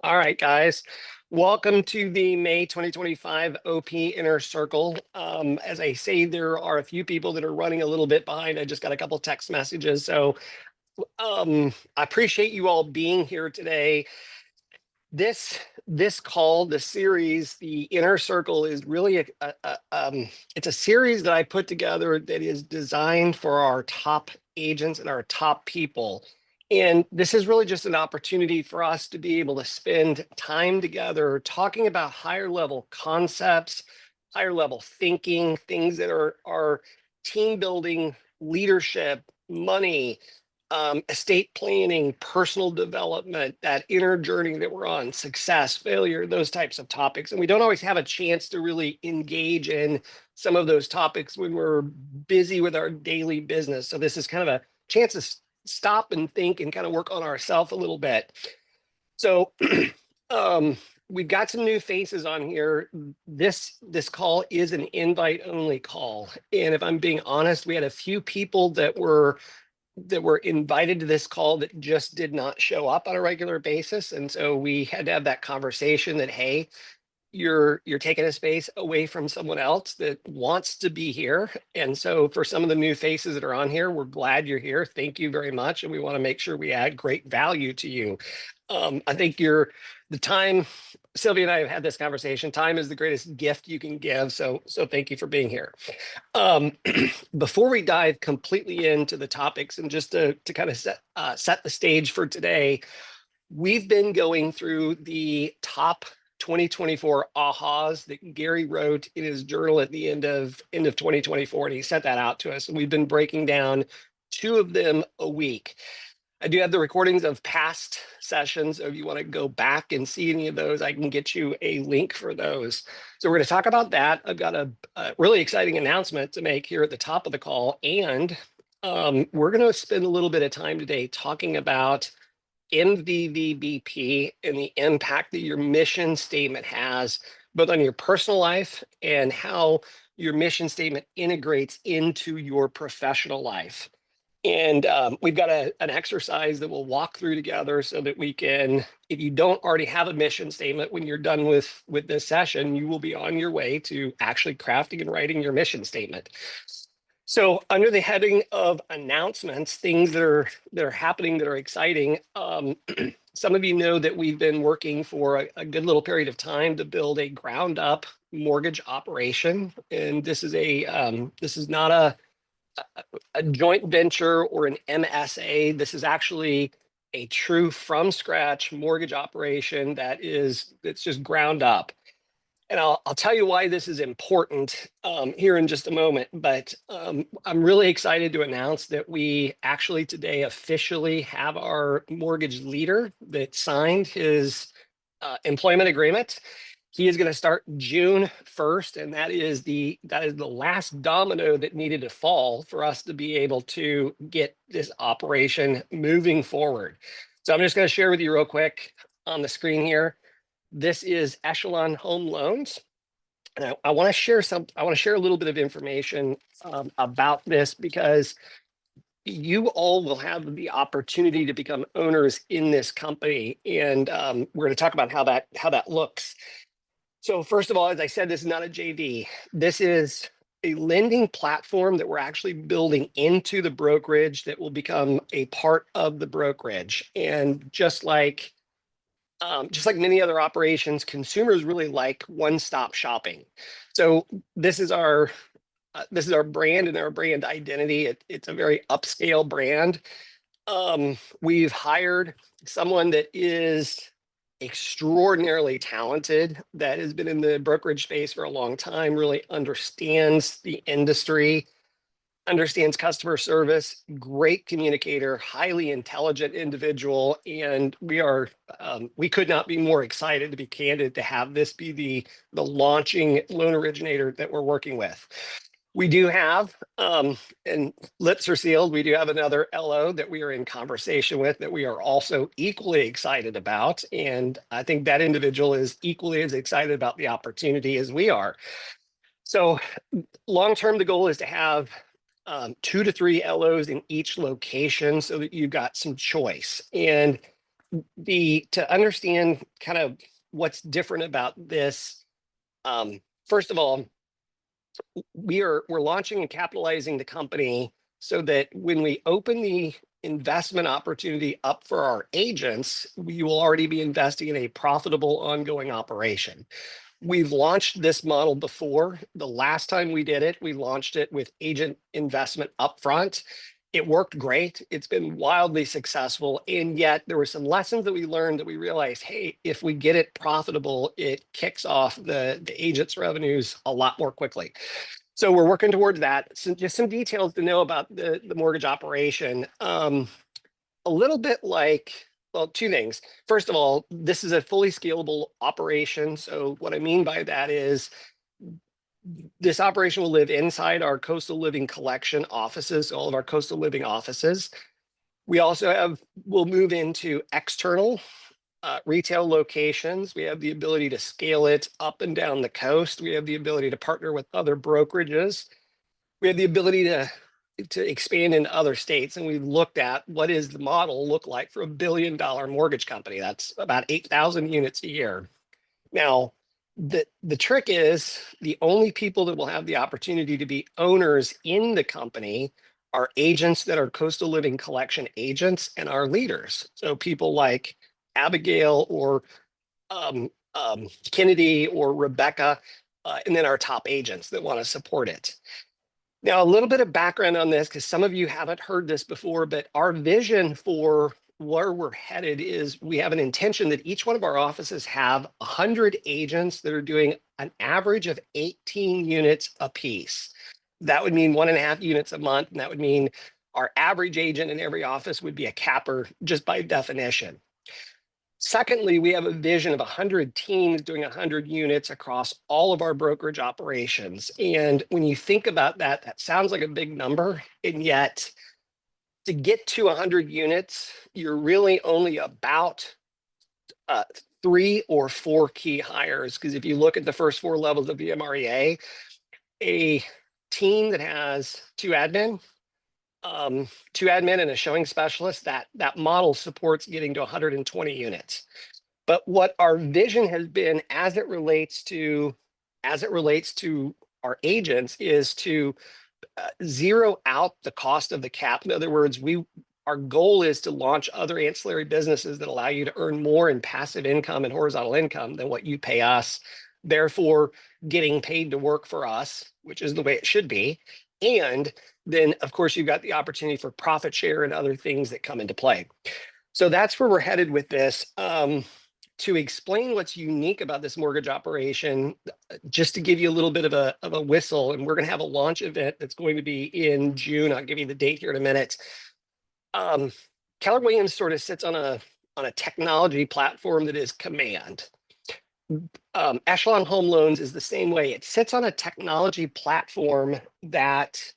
All right, guys. Welcome to the May 2025 OP Inner Circle. As I say, there are a few people that are running a little bit behind. I just got a couple text messages. So I appreciate you all being here today. This call, the series, the Inner Circle is really it's a series that I put together that is designed for our top agents and our top people. And this is really just an opportunity for us to be able to spend time together talking about higher level concepts, higher level thinking, things that are team building, leadership, money, estate planning, personal development, that inner journey that we're on, success, failure, those types of topics. And we don't always have a chance to really engage in some of those topics when we're busy with our daily business. So this is kind of a chance to stop and think and kind of work on ourselves a little bit. So we've got some new faces on here. This call is an invite only call. And if I'm being honest, we had a few people that were invited to this call that just did not show up on a regular basis. And so we had to have that conversation that, hey, you're taking a space away from someone else that wants to be here. And so for some of the new faces that are on here, we're glad you're here. Thank you very much. And we want to make sure we add great value to you. I think the time, Sylvia and I have had this conversation. Time is the greatest gift you can give. So thank you for being here. Before we dive completely into the topics and just to kind of set the stage for today, we've been going through the top 2024 ahas that Gary wrote in his journal at the end of 2024, and he sent that out to us. And we've been breaking down 2 of them a week. I do have the recordings of past sessions. So if you want to go back and see any of those, I can get you a link for those. So we're going to talk about that. I've got a really exciting announcement to make here at the top of the call. And we're going to spend a little bit of time today talking about MVVBP and the impact that your mission statement has both on your personal life and how your mission statement integrates into your professional life. And we've got an exercise that we'll walk through together so that we can, if you don't already have a mission statement when you're done with this session, you will be on your way to actually crafting and writing your mission statement. So under the heading of announcements, things that are happening that are exciting, some of you know that we've been working for a good little period of time to build a ground up mortgage operation. And this is not a joint venture or an MSA. This is actually a true from scratch mortgage operation that's just ground up. And I'll tell you why this is important here in just a moment. But I'm really excited to announce that we actually today officially have our mortgage leader that signed his employment agreement. He is going to start June 1st, and that is the last domino that needed to fall for us to be able to get this operation moving forward. So I'm just going to share with you real quick on the screen here. This is Echelon Home Loans, and I want to share a little bit of information about this because you all will have the opportunity to become owners in this company, and we're going to talk about how that looks. So first of all, as I said, this is not a JV. This is a lending platform that we're actually building into the brokerage that will become a part of the brokerage. And just like many other operations, consumers really like one-stop shopping. So this is our brand and our brand identity. It's a very upscale brand. We've hired someone that is extraordinarily talented, that has been in the brokerage space for a long time, really understands the industry, understands customer service, great communicator, highly intelligent individual. And we could not be more excited, to be candid, to have this be the launching loan originator that we're working with. We do have, and lips are sealed, we do have another LO that we are in conversation with that we are also equally excited about. And I think that individual is equally as excited about the opportunity as we are. So long-term, the goal is to have 2 to 3 LOs in each location so that you've got some choice. And To understand kind of what's different about this, first of all, we're launching and capitalizing the company so that when we open the investment opportunity up for our agents, we will already be investing in a profitable ongoing operation. We've launched this model before. The last time we did it, we launched it with agent investment upfront. It worked great. It's been wildly successful. And yet there were some lessons that we learned that we realized, hey, if we get it profitable, it kicks off the agent's revenues a lot more quickly. So we're working towards that. So just some details to know about the mortgage operation. A little bit like, well, two things. First of all, this is a fully scalable operation. So what I mean by that is this operation will live inside our coastal living collection offices, all of our coastal living offices. We also we'll move into external retail locations. We have the ability to scale it up and down the coast. We have the ability to partner with other brokerages. We have the ability to expand into other states. And we've looked at what is the model look like for $1 billion mortgage company. That's about 8,000 units a year. Now, the trick is the only people that will have the opportunity to be owners in the company are agents that are coastal living collection agents and our leaders. So people like Abigail or Kennedy or Rebecca, and then our top agents that want to support it. Now, a little bit of background on this, because some of you haven't heard this before, but our vision for where we're headed is we have an intention that each one of our offices have 100 agents that are doing an average of 18 units a piece. That would mean 1.5 units a month, and that would mean our average agent in every office would be a capper just by definition. Secondly, we have a vision of 100 teams doing 100 units across all of our brokerage operations. And when you think about that, that sounds like a big number. And yet, to get to 100 units, you're really only about 3 or 4 key hires. Because if you look at the first 4 levels of the MREA, a team that has 2 admin and a showing specialist, that model supports getting to 120 units. But what our vision has been as it relates to our agents is to zero out the cost of the cap. In other words, our goal is to launch other ancillary businesses that allow you to earn more in passive income and horizontal income than what you pay us, therefore getting paid to work for us, which is the way it should be. And then, of course, you've got the opportunity for profit share and other things that come into play. So that's where we're headed with this. To explain what's unique about this mortgage operation, just to give you a little bit of a whistle, and we're going to have a launch event that's going to be in June. I'll give you the date here in a minute. Keller Williams sort of sits on a technology platform that is Command. Echelon Home Loans is the same way. It sits on a technology platform that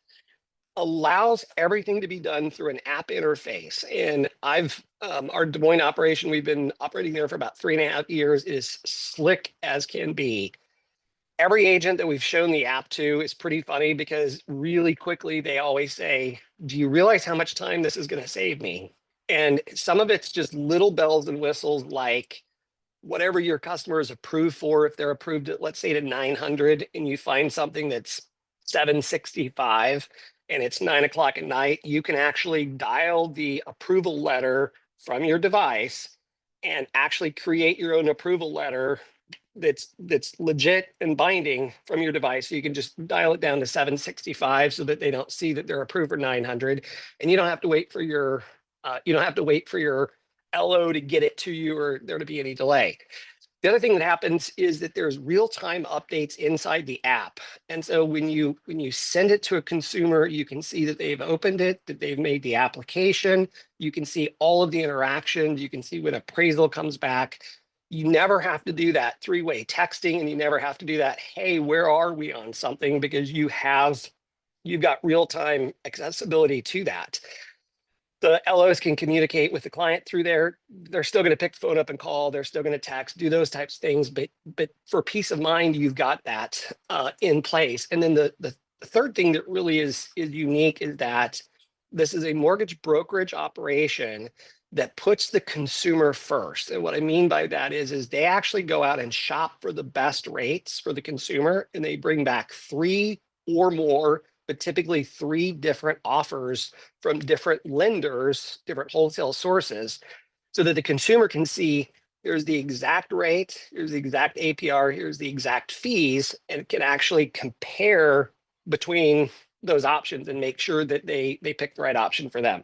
allows everything to be done through an app interface. And our Des Moines operation, we've been operating there for about 3.5 years, is slick as can be. Every agent that we've shown the app to is pretty funny because really quickly they always say, do you realize how much time this is going to save me? And some of it's just little bells and whistles, like whatever your customer is approved for, if they're approved at, let's say, to 900 and you find something that's 765 and it's 9 o'clock at night, you can actually dial the approval letter from your device and actually create your own approval letter that's legit and binding from your device. So you can just dial it down to 765 so that they don't see that they're approved for 900, and you don't have to wait for your LO to get it to you or there to be any delay. The other thing that happens is that there's real-time updates inside the app. And so when you send it to a consumer, you can see that they've opened it, that they've made the application. You can see all of the interactions. You can see when appraisal comes back. You never have to do that 3-way texting, and you never have to do that, hey, where are we on something? Because you've got real-time accessibility to that. The LOs can communicate with the client through there. They're still going to pick the phone up and call. They're still going to text, do those types of things. But for peace of mind, you've got that in place. And then the third thing that really is unique is that this is a mortgage brokerage operation that puts the consumer first. And what I mean by that is they actually go out and shop for the best rates for the consumer, and they bring back 3 or more, but typically 3 different offers from different lenders, different wholesale sources, so that the consumer can see here's the exact rate, here's the exact APR, here's the exact fees, and can actually compare between those options and make sure that they pick the right option for them.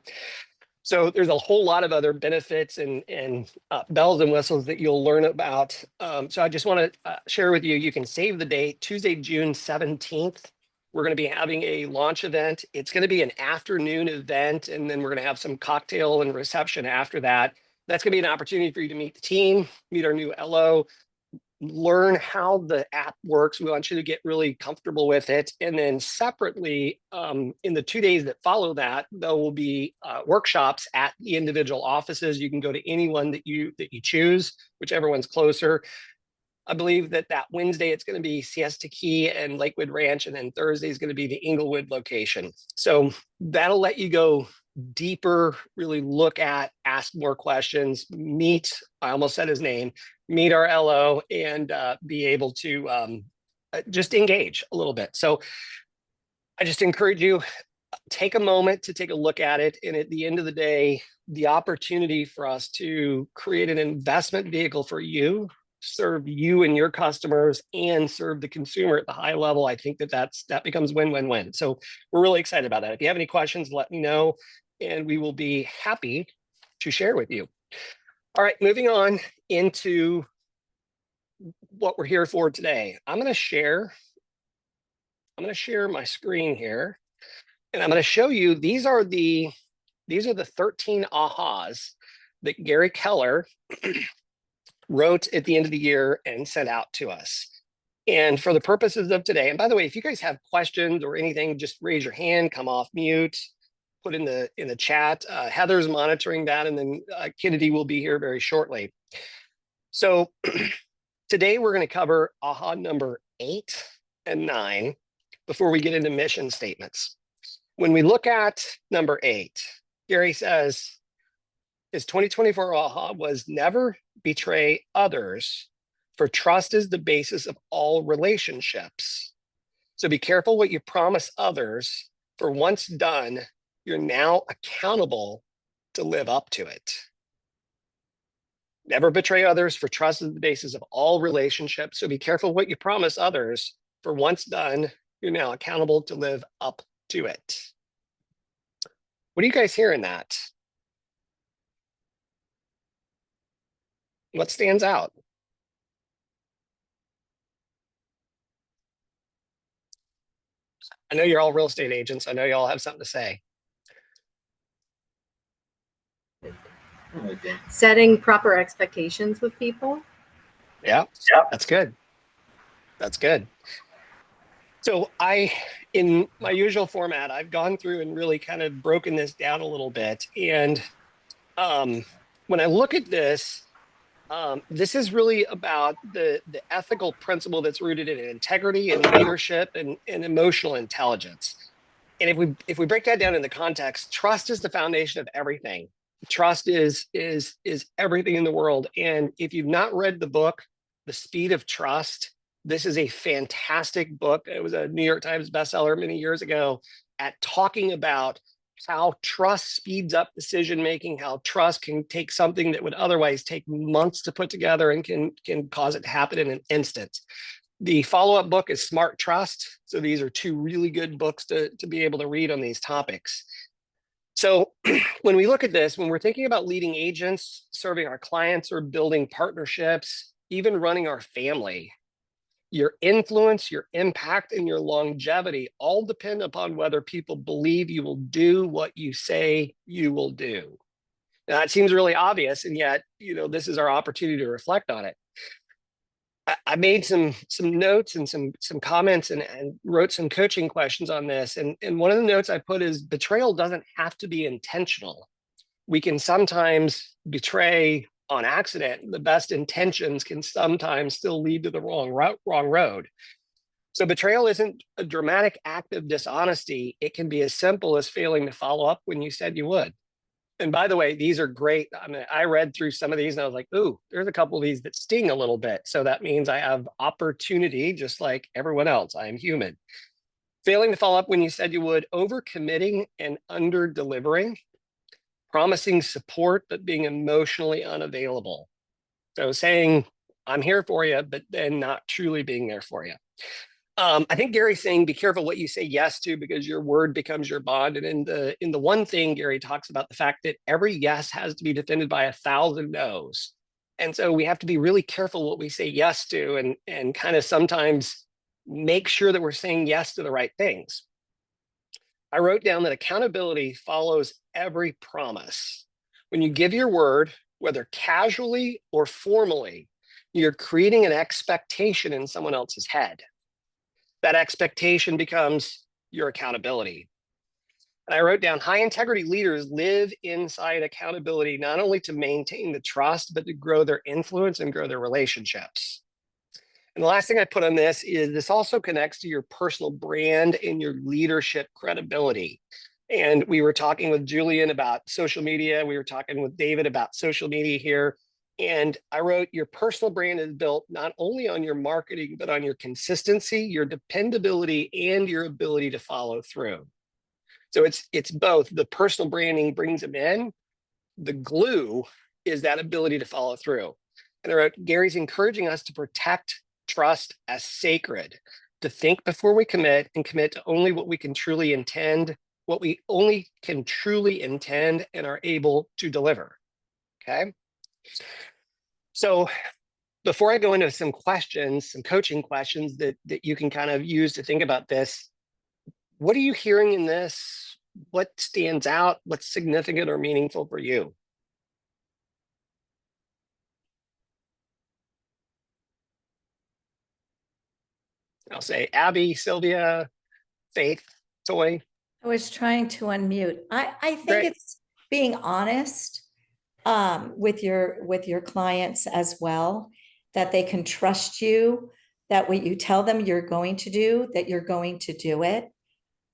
So there's a whole lot of other benefits and bells and whistles that you'll learn about. So I just want to share with you, you can save the date, Tuesday, June 17th. We're going to be having a launch event. It's going to be an afternoon event, and then we're going to have some cocktail and reception after that. That's going to be an opportunity for you to meet the team, meet our new LO, learn how the app works. We want you to get really comfortable with it. And then separately, in the 2 days that follow that, there will be workshops at the individual offices. You can go to anyone that you choose, whichever one's closer. I believe that Wednesday, it's going to be Siesta Key and Lakewood Ranch, and then Thursday is going to be the Inglewood location. So that'll let you go deeper, really look at, ask more questions, meet, I almost said his name, meet our LO, and be able to just engage a little bit. So I just encourage you, take a moment to take a look at it. And at the end of the day, the opportunity for us to create an investment vehicle for you, serve you and your customers, and serve the consumer at the high level, I think that becomes win-win-win. So we're really excited about that. If you have any questions, let me know, and we will be happy to share with you. All right, moving on into what we're here for today. I'm going to share my screen here, and I'm going to show you, these are the 13 ahas that Gary Keller wrote at the end of the year and sent out to us. And for the purposes of today, and by the way, if you guys have questions or anything, just raise your hand, come off mute, put in the chat. Heather's monitoring that, and then Kennedy will be here very shortly. So today we're going to cover aha number 8 and 9 before we get into mission statements. When we look at number 8, Gary says, his 2024 aha was never betray others, for trust is the basis of all relationships. So be careful what you promise others, for once done, you're now accountable to live up to it. Never betray others, for trust is the basis of all relationships. So be careful what you promise others, for once done, you're now accountable to live up to it. What do you guys hear in that? What stands out? I know you're all real estate agents. I know you all have something to say. Setting proper expectations with people. Yeah, that's good. That's good. So in my usual format, I've gone through and really kind of broken this down a little bit. And when I look at this, this is really about the ethical principle that's rooted in integrity and leadership and emotional intelligence. And if we break that down in the context, trust is the foundation of everything. Trust is everything in the world. And if you've not read the book, The Speed of Trust, this is a fantastic book. It was a New York Times bestseller many years ago at talking about how trust speeds up decision making, how trust can take something that would otherwise take months to put together and can cause it to happen in an instant. The follow-up book is Smart Trust. So these are 2 really good books to be able to read on these topics. So when we look at this, when we're thinking about leading agents, serving our clients, or building partnerships, even running our family, your influence, your impact, and your longevity all depend upon whether people believe you will do what you say you will do. Now, it seems really obvious, and yet, this is our opportunity to reflect on it. I made some notes and some comments and wrote some coaching questions on this. And one of the notes I put is betrayal doesn't have to be intentional. We can sometimes betray on accident. The best intentions can sometimes still lead to the wrong road. So betrayal isn't a dramatic act of dishonesty. It can be as simple as failing to follow up when you said you would. And by the way, these are great. I mean, I read through some of these and I was like, ooh, there's a couple of these that sting a little bit. So that means I have opportunity just like everyone else. I am human. Failing to follow up when you said you would, overcommitting and under delivering, promising support, but being emotionally unavailable. So saying, I'm here for you, but then not truly being there for you. I think Gary's saying, be careful what you say yes to, because your word becomes your bond. And in the one thing, Gary talks about the fact that every yes has to be defended by 1,000 no's. And so we have to be really careful what we say yes to, and kind of sometimes make sure that we're saying yes to the right things. I wrote down that accountability follows every promise. When you give your word, whether casually or formally, you're creating an expectation in someone else's head. That expectation becomes your accountability. And I wrote down, high integrity leaders live inside accountability, not only to maintain the trust, but to grow their influence and grow their relationships. And the last thing I put on this is this also connects to your personal brand and your leadership credibility. And we were talking with Julian about social media. We were talking with David about social media here. And I wrote, your personal brand is built not only on your marketing, but on your consistency, your dependability, and your ability to follow through. So it's both. The personal branding brings them in. The glue is that ability to follow through. And I wrote, Gary's encouraging us to protect trust as sacred, to think before we commit and commit to only what we can truly intend, what we only can truly intend and are able to deliver. Okay. So before I go into some questions, some coaching questions that you can kind of use to think about this, what are you hearing in this? What stands out? What's significant or meaningful for you? I'll say Abby, Sylvia, Faith, Toy. I was trying to unmute. I think Great. it's being honest with your clients as well, that they can trust you, that what you tell them you're going to do, that you're going to do it.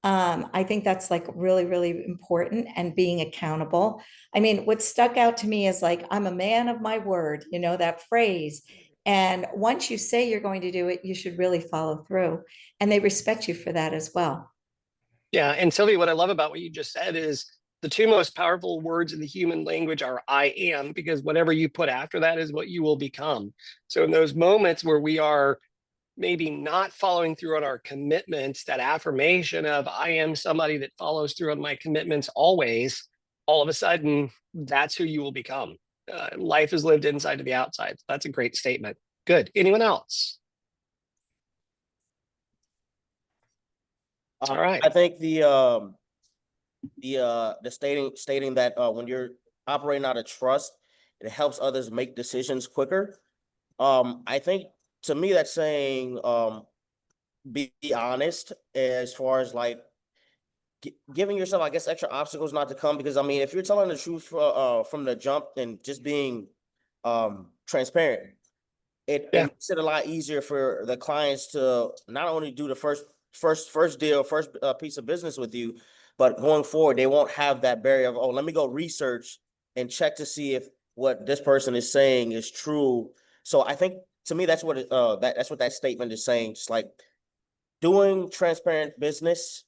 I think that's like really, really important, and being accountable. I mean, what stuck out to me is like, I'm a man of my word, you know, that phrase. And once you say you're going to do it, you should really follow through. And they respect you for that as well. Yeah. And Sylvia, what I love about what you just said is the two most powerful words in the human language are I am, because whatever you put after that is what you will become. So in those moments where we are maybe not following through on our commitments, that affirmation of I am somebody that follows through on my commitments always, all of a sudden, that's who you will become. Life is lived inside to the outside. That's a great statement. Good. Anyone else? All right. I think the stating that when you're operating out of trust, it helps others make decisions quicker. I think to me that's saying be honest as far as like giving yourself, I guess, extra obstacles not to come, because I mean, if you're telling the truth from the jump and just being transparent, it makes it a lot easier for the clients to not only do the first deal, first piece of business with you, but going forward, they won't have that barrier of, oh, let me go research and check to see if what this person is saying is true. So I think to me, that's what that's what that statement is saying. Just like doing transparent business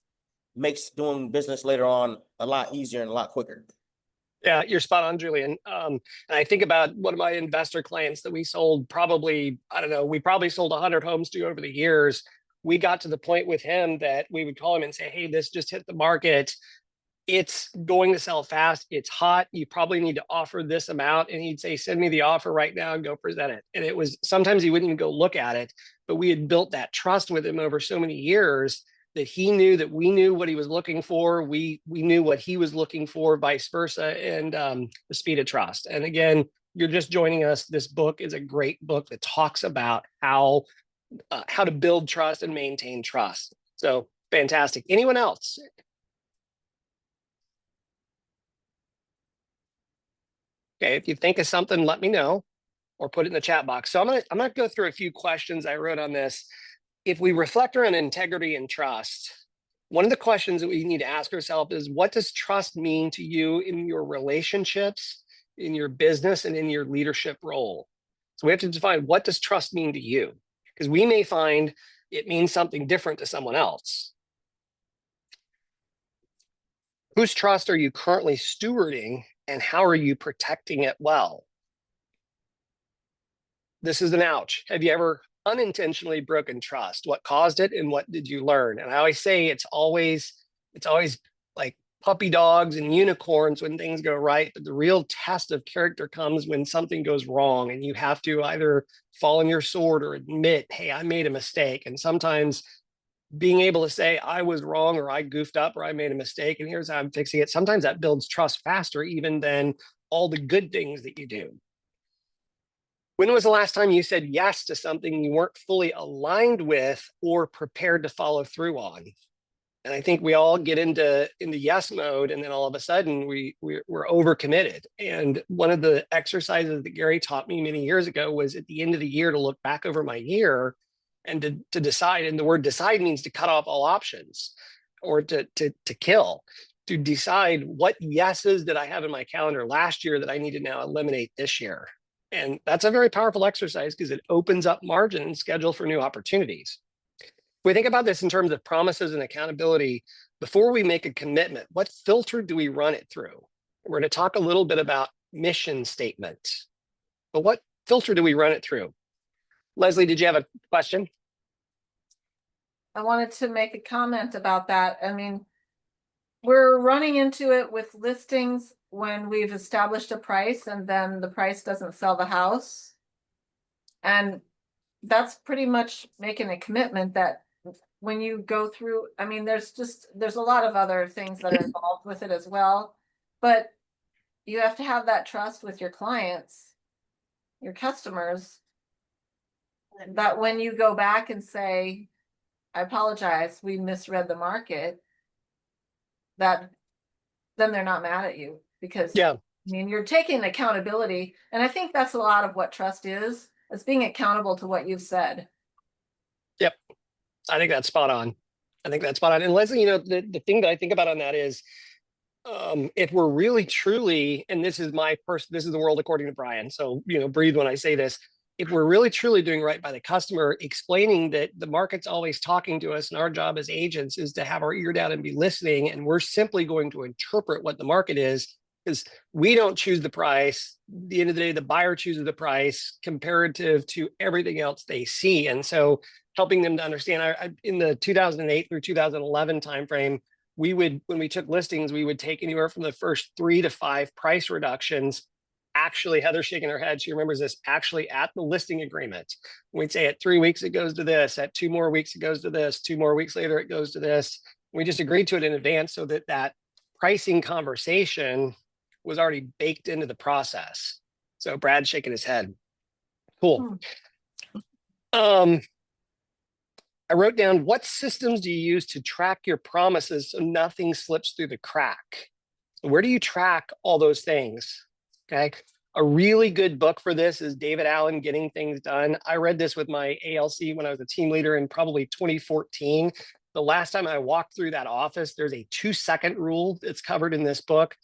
makes doing business later on a lot easier and a lot quicker. Yeah, you're spot on, Julian. And I think about one of my investor clients that we sold probably, I don't know, we probably sold 100 homes to over the years. We got to the point with him that we would call him and say, hey, this just hit the market. It's going to sell fast. It's hot. You probably need to offer this amount. And he'd say, send me the offer right now and go present it. And it was, sometimes he wouldn't even go look at it, but we had built that trust with him over so many years that he knew that we knew what he was looking for. We knew what he was looking for, vice versa, and the speed of trust. And again, you're just joining us. This book is a great book that talks about how to build trust and maintain trust. So fantastic. Anyone else? Okay, if you think of something, let me know or put it in the chat box. So I'm gonna go through a few questions I wrote on this. If we reflect around integrity and trust, one of the questions that we need to ask ourselves is, what does trust mean to you in your relationships, in your business, and in your leadership role? So we have to define, what does trust mean to you? Because we may find it means something different to someone else. Whose trust are you currently stewarding, and how are you protecting it well? This is an ouch. Have you ever unintentionally broken trust? What caused it, and what did you learn? And I always say it's always like puppy dogs and unicorns when things go right, but the real test of character comes when something goes wrong, and you have to either fall on your sword or admit, hey, I made a mistake. And sometimes being able to say, I was wrong, or I goofed up, or I made a mistake, and here's how I'm fixing it, sometimes that builds trust faster even than all the good things that you do. When was the last time you said yes to something you weren't fully aligned with or prepared to follow through on? And I think we all get into yes mode, and then all of a sudden we're overcommitted. And one of the exercises that Gary taught me many years ago was at the end of the year to look back over my year and to decide. And the word decide means to cut off all options, or to kill, to decide what yeses did I have in my calendar last year that I need to now eliminate this year. And that's a very powerful exercise because it opens up margin and schedule for new opportunities. If we think about this in terms of promises and accountability, before we make a commitment, what filter do we run it through? We're going to talk a little bit about mission statements, but what filter do we run it through? Leslie, did you have a question? I wanted to make a comment about that. I mean, we're running into it with listings when we've established a price and then the price doesn't sell the house. And that's pretty much making a commitment that when you go through, I mean, there's a lot of other things that are involved with it as well, but you have to have that trust with your clients, your customers, that when you go back and say, I apologize, we misread the market, that then they're not mad at you, because Yeah. I mean, you're taking accountability. And I think that's a lot of what trust is being accountable to what you've said. Yep. I think that's spot on. And Leslie, the thing that I think about on that is, if we're really truly, and this is the world according to Brian, so breathe when I say this, if we're really truly doing right by the customer, explaining that the market's always talking to us and our job as agents is to have our ear down and be listening, and we're simply going to interpret what the market is, because we don't choose the price. At the end of the day, the buyer chooses the price comparative to everything else they see. And so helping them to understand, in the 2008 through 2011 timeframe, when we took listings, we would take anywhere from the first 3 to 5 price reductions. Actually, Heather's shaking her head. She remembers this, actually at the listing agreement. We'd say at 3 weeks, it goes to this. At 2 more weeks, it goes to this. 2 more weeks later, it goes to this. We just agreed to it in advance so that pricing conversation was already baked into the process. So Brad's shaking his head. Cool. I wrote down, what systems do you use to track your promises so nothing slips through the crack? Where do you track all those things? Okay. A really good book for this is David Allen, Getting Things Done. I read this with my ALC when I was a team leader in probably 2014. The last time I walked through that office, there's a 2-second rule that's covered in this book.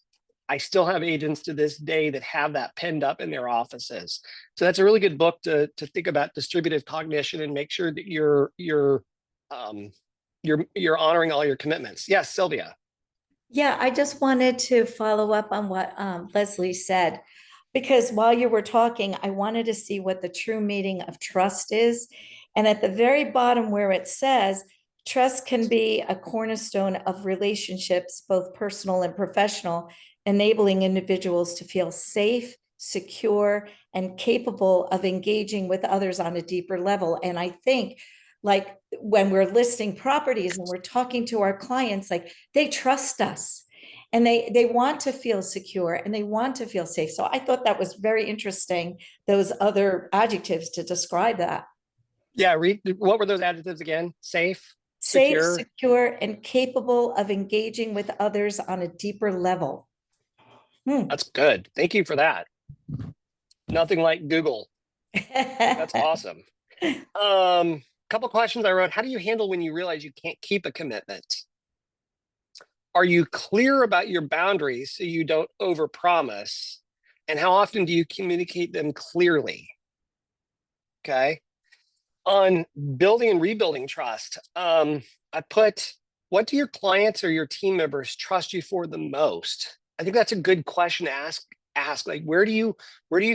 I still have agents to this day that have that pinned up in their offices. So that's a really good book to think about distributive cognition and make sure that you're honoring all your commitments. Yes, Sylvia. Yeah, I just wanted to follow up on what Leslie said, because while you were talking, I wanted to see what the true meaning of trust is. And at the very bottom where it says, trust can be a cornerstone of relationships, both personal and professional, enabling individuals to feel safe, secure, and capable of engaging with others on a deeper level. And I think, like, when we're listing properties and we're talking to our clients, like, they trust us and they want to feel secure and they want to feel safe. So I thought that was very interesting, those other adjectives to describe that. Yeah, what were those adjectives again? Safe, Safe, secure, secure, and capable of engaging with others on a deeper level. That's good. Thank you for that. Nothing like Google. That's awesome. Couple questions I wrote. How do you handle when you realize you can't keep a commitment? Are you clear about your boundaries so you don't overpromise? And how often do you communicate them clearly? Okay. On building and rebuilding trust, I put, what do your clients or your team members trust you for the most? I think that's a good question to ask. Like, where do you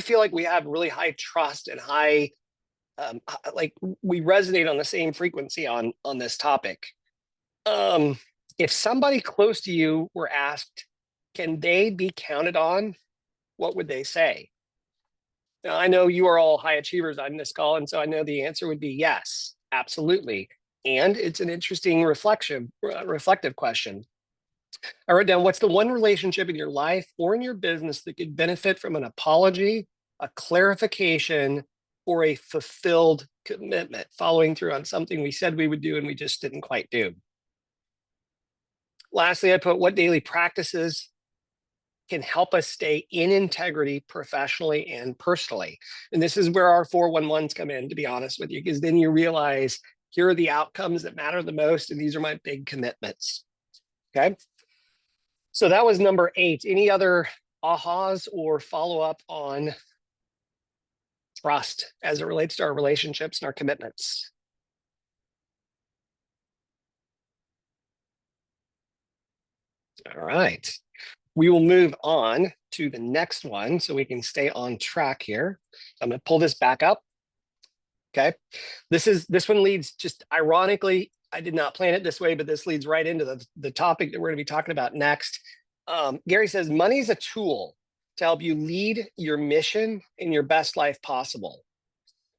feel like we have really high trust and high, like we resonate on the same frequency on this topic? If somebody close to you were asked, can they be counted on? What would they say? Now, I know you are all high achievers on this call, and so I know the answer would be yes, absolutely. And it's an interesting reflective question. I wrote down, what's the one relationship in your life or in your business that could benefit from an apology, a clarification, or a fulfilled commitment, following through on something we said we would do and we just didn't quite do? Lastly, I put, what daily practices can help us stay in integrity professionally and personally? And this is where our 411s come in, to be honest with you, because then you realize here are the outcomes that matter the most, and these are my big commitments. Okay. So that was number 8. Any other ahas or follow-up on trust as it relates to our relationships and our commitments? All right. We will move on to the next one so we can stay on track here. I'm going to pull this back up. Okay. This one leads, just ironically, I did not plan it this way, but this leads right into the topic that we're going to be talking about next. Gary says, money is a tool to help you lead your mission in your best life possible.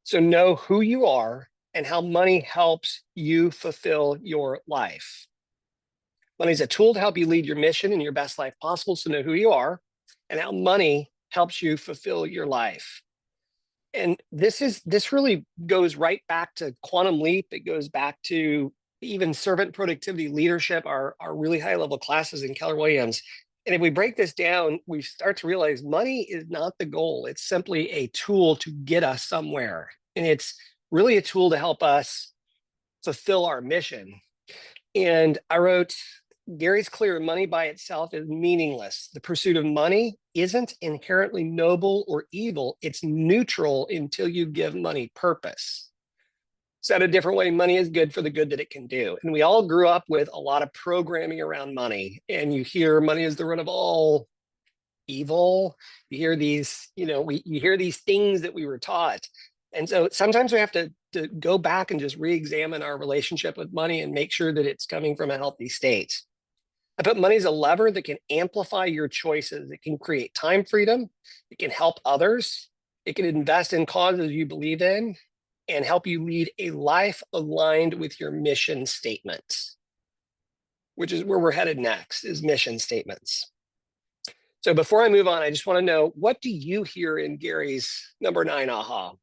So know who you are and how money helps you fulfill your life. Money is a tool to help you lead your mission in your best life possible. So know who you are and how money helps you fulfill your life. And this really goes right back to Quantum Leap. It goes back to even servant productivity leadership, our really high level classes in Keller Williams. And if we break this down, we start to realize money is not the goal. It's simply a tool to get us somewhere. And it's really a tool to help us fulfill our mission. And I wrote, Gary's clear, money by itself is meaningless. The pursuit of money isn't inherently noble or evil. It's neutral until you give money purpose. Said a different way, money is good for the good that it can do. And we all grew up with a lot of programming around money. And you hear money is the root of all evil. You hear these, you hear these things that we were taught. And so sometimes we have to go back and just re-examine our relationship with money and make sure that it's coming from a healthy state. I put money as a lever that can amplify your choices. It can create time freedom. It can help others. It can invest in causes you believe in and help you lead a life aligned with your mission statements, which is where we're headed next, is mission statements. So before I move on, I just want to know, what do you hear in Gary's number 9 aha?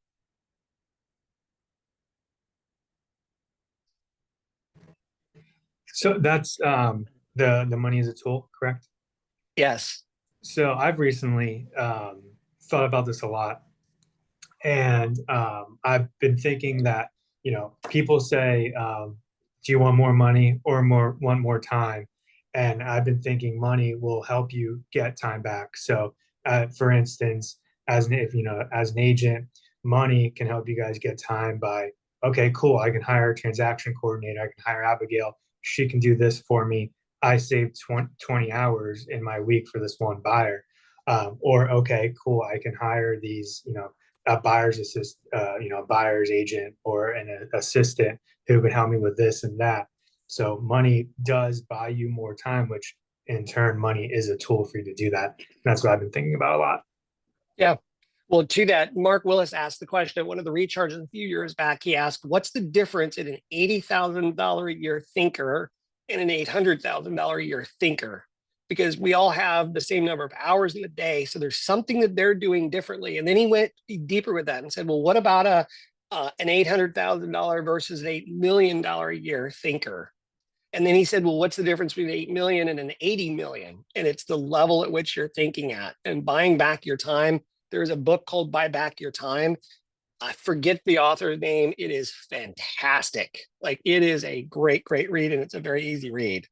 So that's the money is a tool, correct? Yes. So I've recently thought about this a lot, and I've been thinking that, people say, do you want more money or want more time? And I've been thinking money will help you get time back. So for instance, as an agent, money can help you guys get time by, okay, cool, I can hire a transaction coordinator, I can hire Abigail, she can do this for me. I saved 20 hours in my week for this one buyer. Or, okay, cool, I can hire these, a buyer's buyer's agent or an assistant who can help me with this and that. So money does buy you more time, which in turn, money is a tool for you to do that. And that's what I've been thinking about a lot. Yeah. Well, to that, Mark Willis asked the question at one of the recharges a few years back. He asked, what's the difference in an $80,000 a year thinker and an $800,000 a year thinker? Because we all have the same number of hours in a day. So there's something that they're doing differently. And then he went deeper with that and said, well, what about an $800,000 versus an $8 million a year thinker? And then he said, well, what's the difference between 8 million and an 80 million? And it's the level at which you're thinking at and buying back your time. There's a book called Buy Back Your Time. I forget the author's name. It is fantastic. Like, it is a great, great read, and it's a very easy read.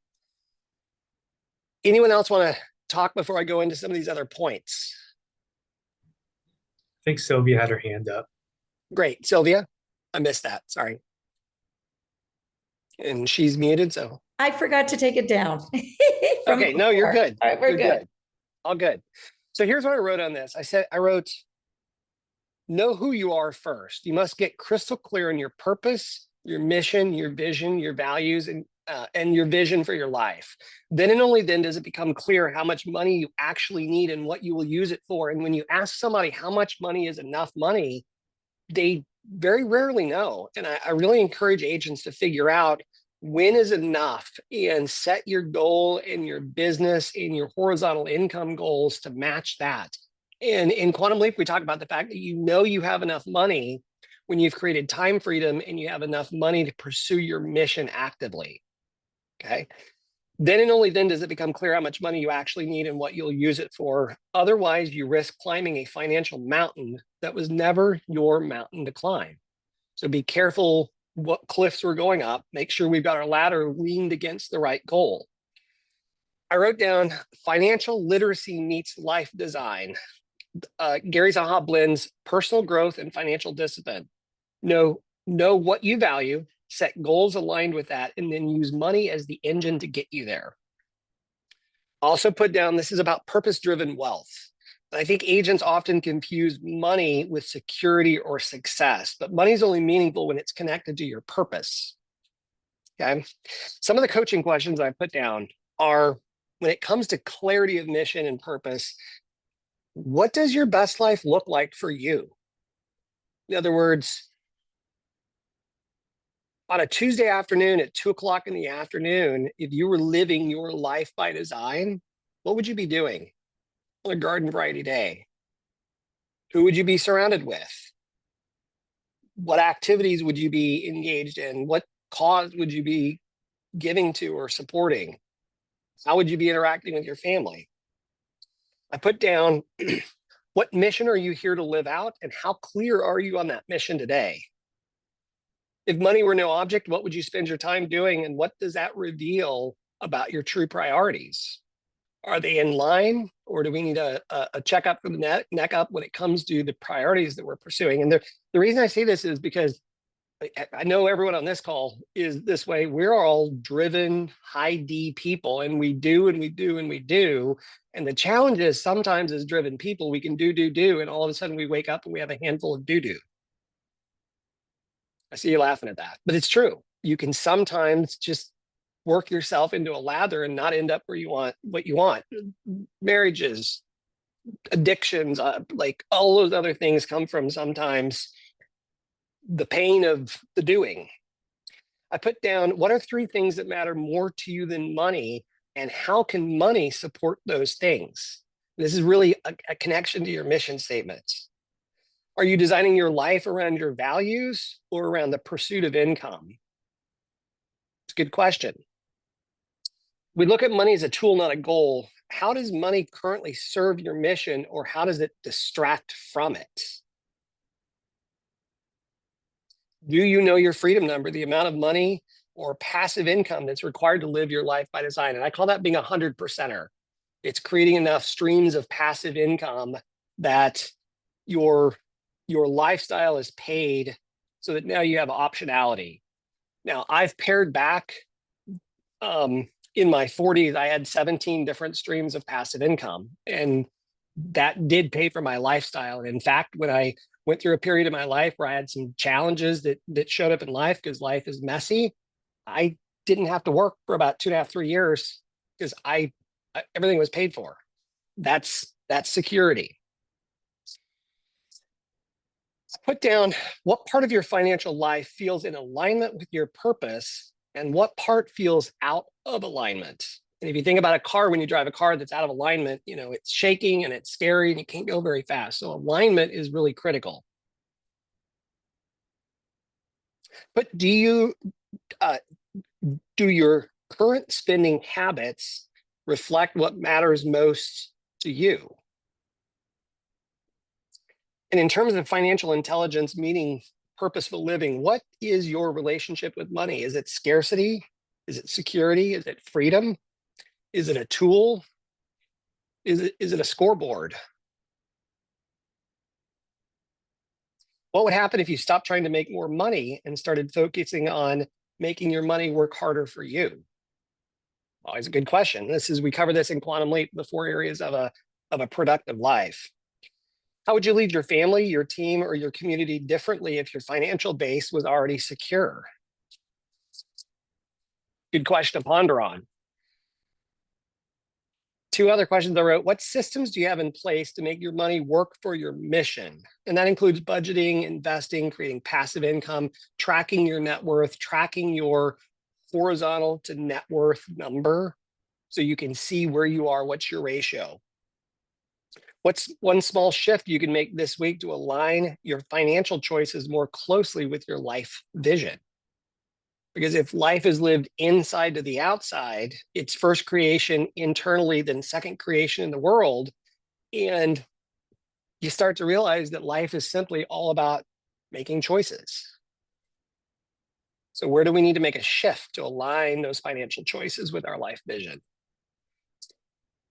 Anyone else want to talk before I go into some of these other points? I think Sylvia had her hand up. Great. Sylvia, I missed that. Sorry. And she's muted, so. I forgot to take it down. from Okay, no, you're before. good. All right, we're You're good. All good. So here's what I wrote on this. I wrote, know who you are first. You must get crystal clear on your purpose, your mission, your vision, your values, and your vision for your life. Then and only then does it become clear how much money you actually need and what you will use it for. And when you ask somebody how much money is enough money, they very rarely know. And I really encourage agents to figure out when is enough and set your goal in your business and your horizontal income goals to match that. And in Quantum Leap, we talk about the fact that you know you have enough money when you've created time freedom and you have enough money to pursue your mission actively. Okay. Then and only then does it become clear how much money you actually need and what you'll use it for. Otherwise, you risk climbing a financial mountain that was never your mountain to climb. So be careful what cliffs we're going up. Make sure we've got our ladder leaned against the right goal. I wrote down financial literacy meets life design. Gary Zaha blends personal growth and financial discipline. Know what you value, set goals aligned with that, and then use money as the engine to get you there. Also put down, this is about purpose-driven wealth. I think agents often confuse money with security or success, but money is only meaningful when it's connected to your purpose. Okay. Some of the coaching questions I put down are, when it comes to clarity of mission and purpose, what does your best life look like for you? In other words, on a Tuesday afternoon at 2:00 in the afternoon, if you were living your life by design, what would you be doing on a garden variety day? Who would you be surrounded with? What activities would you be engaged in? What cause would you be giving to or supporting? How would you be interacting with your family? I put down, what mission are you here to live out, and how clear are you on that mission today? If money were no object, what would you spend your time doing, and what does that reveal about your true priorities? Are they in line, or do we need a checkup from the neck up when it comes to the priorities that we're pursuing? And the reason I say this is because I know everyone on this call is this way. We're all driven, high D people, and we do, and we do, and we do. And the challenge is sometimes as driven people, we can do, and all of a sudden we wake up and we have a handful of do. I see you laughing at that, but it's true. You can sometimes just work yourself into a lather and not end up where you want, what you want. Marriages, addictions, like all those other things come from sometimes the pain of the doing. I put down, what are 3 things that matter more to you than money, and how can money support those things? This is really a connection to your mission statements. Are you designing your life around your values or around the pursuit of income? It's a good question. We look at money as a tool, not a goal. How does money currently serve your mission, or how does it distract from it? Do you know your freedom number, the amount of money or passive income that's required to live your life by design? And I call that being 100%er. It's creating enough streams of passive income that your lifestyle is paid so that now you have optionality. Now, I've pared back. In my 40s, I had 17 different streams of passive income, and that did pay for my lifestyle. And in fact, when I went through a period of my life where I had some challenges that showed up in life because life is messy, I didn't have to work for about 2.5, 3 years because everything was paid for. That's security. I put down, what part of your financial life feels in alignment with your purpose, and what part feels out of alignment? And if you think about a car, when you drive a car that's out of alignment, it's shaking and it's scary and you can't go very fast. So alignment is really critical. But do your current spending habits reflect what matters most to you? And in terms of financial intelligence, meaning purposeful living, what is your relationship with money? Is it scarcity? Is it security? Is it freedom? Is it a tool? Is it a scoreboard? What would happen if you stopped trying to make more money and started focusing on making your money work harder for you? Always a good question. We cover this in Quantum Leap, the 4 areas of a productive life. How would you lead your family, your team, or your community differently if your financial base was already secure? Good question to ponder on. 2 other questions I wrote. What systems do you have in place to make your money work for your mission? And that includes budgeting, investing, creating passive income, tracking your net worth, tracking your horizontal to net worth number so you can see where you are, what's your ratio. What's one small shift you can make this week to align your financial choices more closely with your life vision? Because if life is lived inside to the outside, it's first creation internally, then second creation in the world. And you start to realize that life is simply all about making choices. So where do we need to make a shift to align those financial choices with our life vision?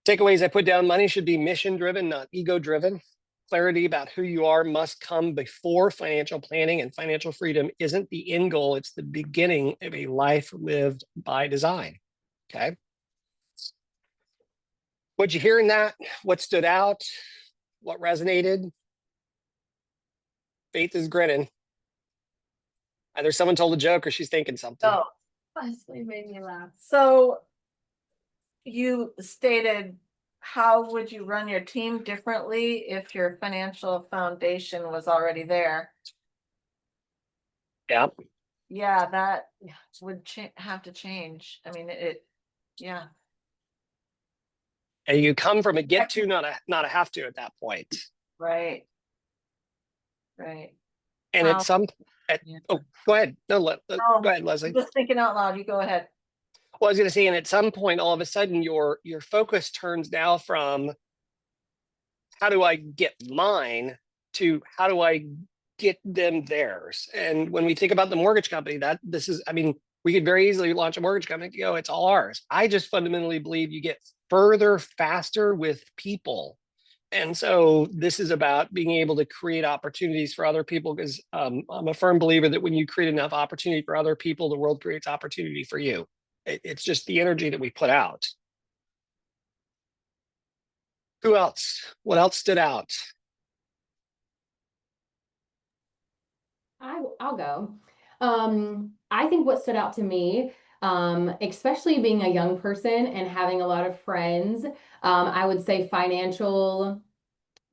Takeaways I put down: money should be mission-driven, not ego-driven. Clarity about who you are must come before financial planning, and financial freedom isn't the end goal, it's the beginning of a life lived by design. Okay. What'd you hear in that? What stood out? What resonated? Faith is grinning. Either someone told a joke or she's thinking something. Oh, honestly made me laugh. So you stated, how would you run your team differently if your financial foundation was already there? Yeah. Yeah, that would have to change. I mean, yeah. And you come from a get to, not a have to at that point. Right. Right. And Wow. Yeah. Oh, go ahead. No, Oh, go ahead, Leslie. Just thinking out loud, you go ahead. Well, I was going to say, and at some point, all of a sudden, your focus turns now from how do I get mine to how do I get them theirs. And when we think about the mortgage company, we could very easily launch a mortgage company and go, it's all ours. I just fundamentally believe you get further faster with people. And so this is about being able to create opportunities for other people, because I'm a firm believer that when you create enough opportunity for other people, the world creates opportunity for you. It's just the energy that we put out. Who else? What else stood out? I'll go. I think what stood out to me, especially being a young person and having a lot of friends, I would say financial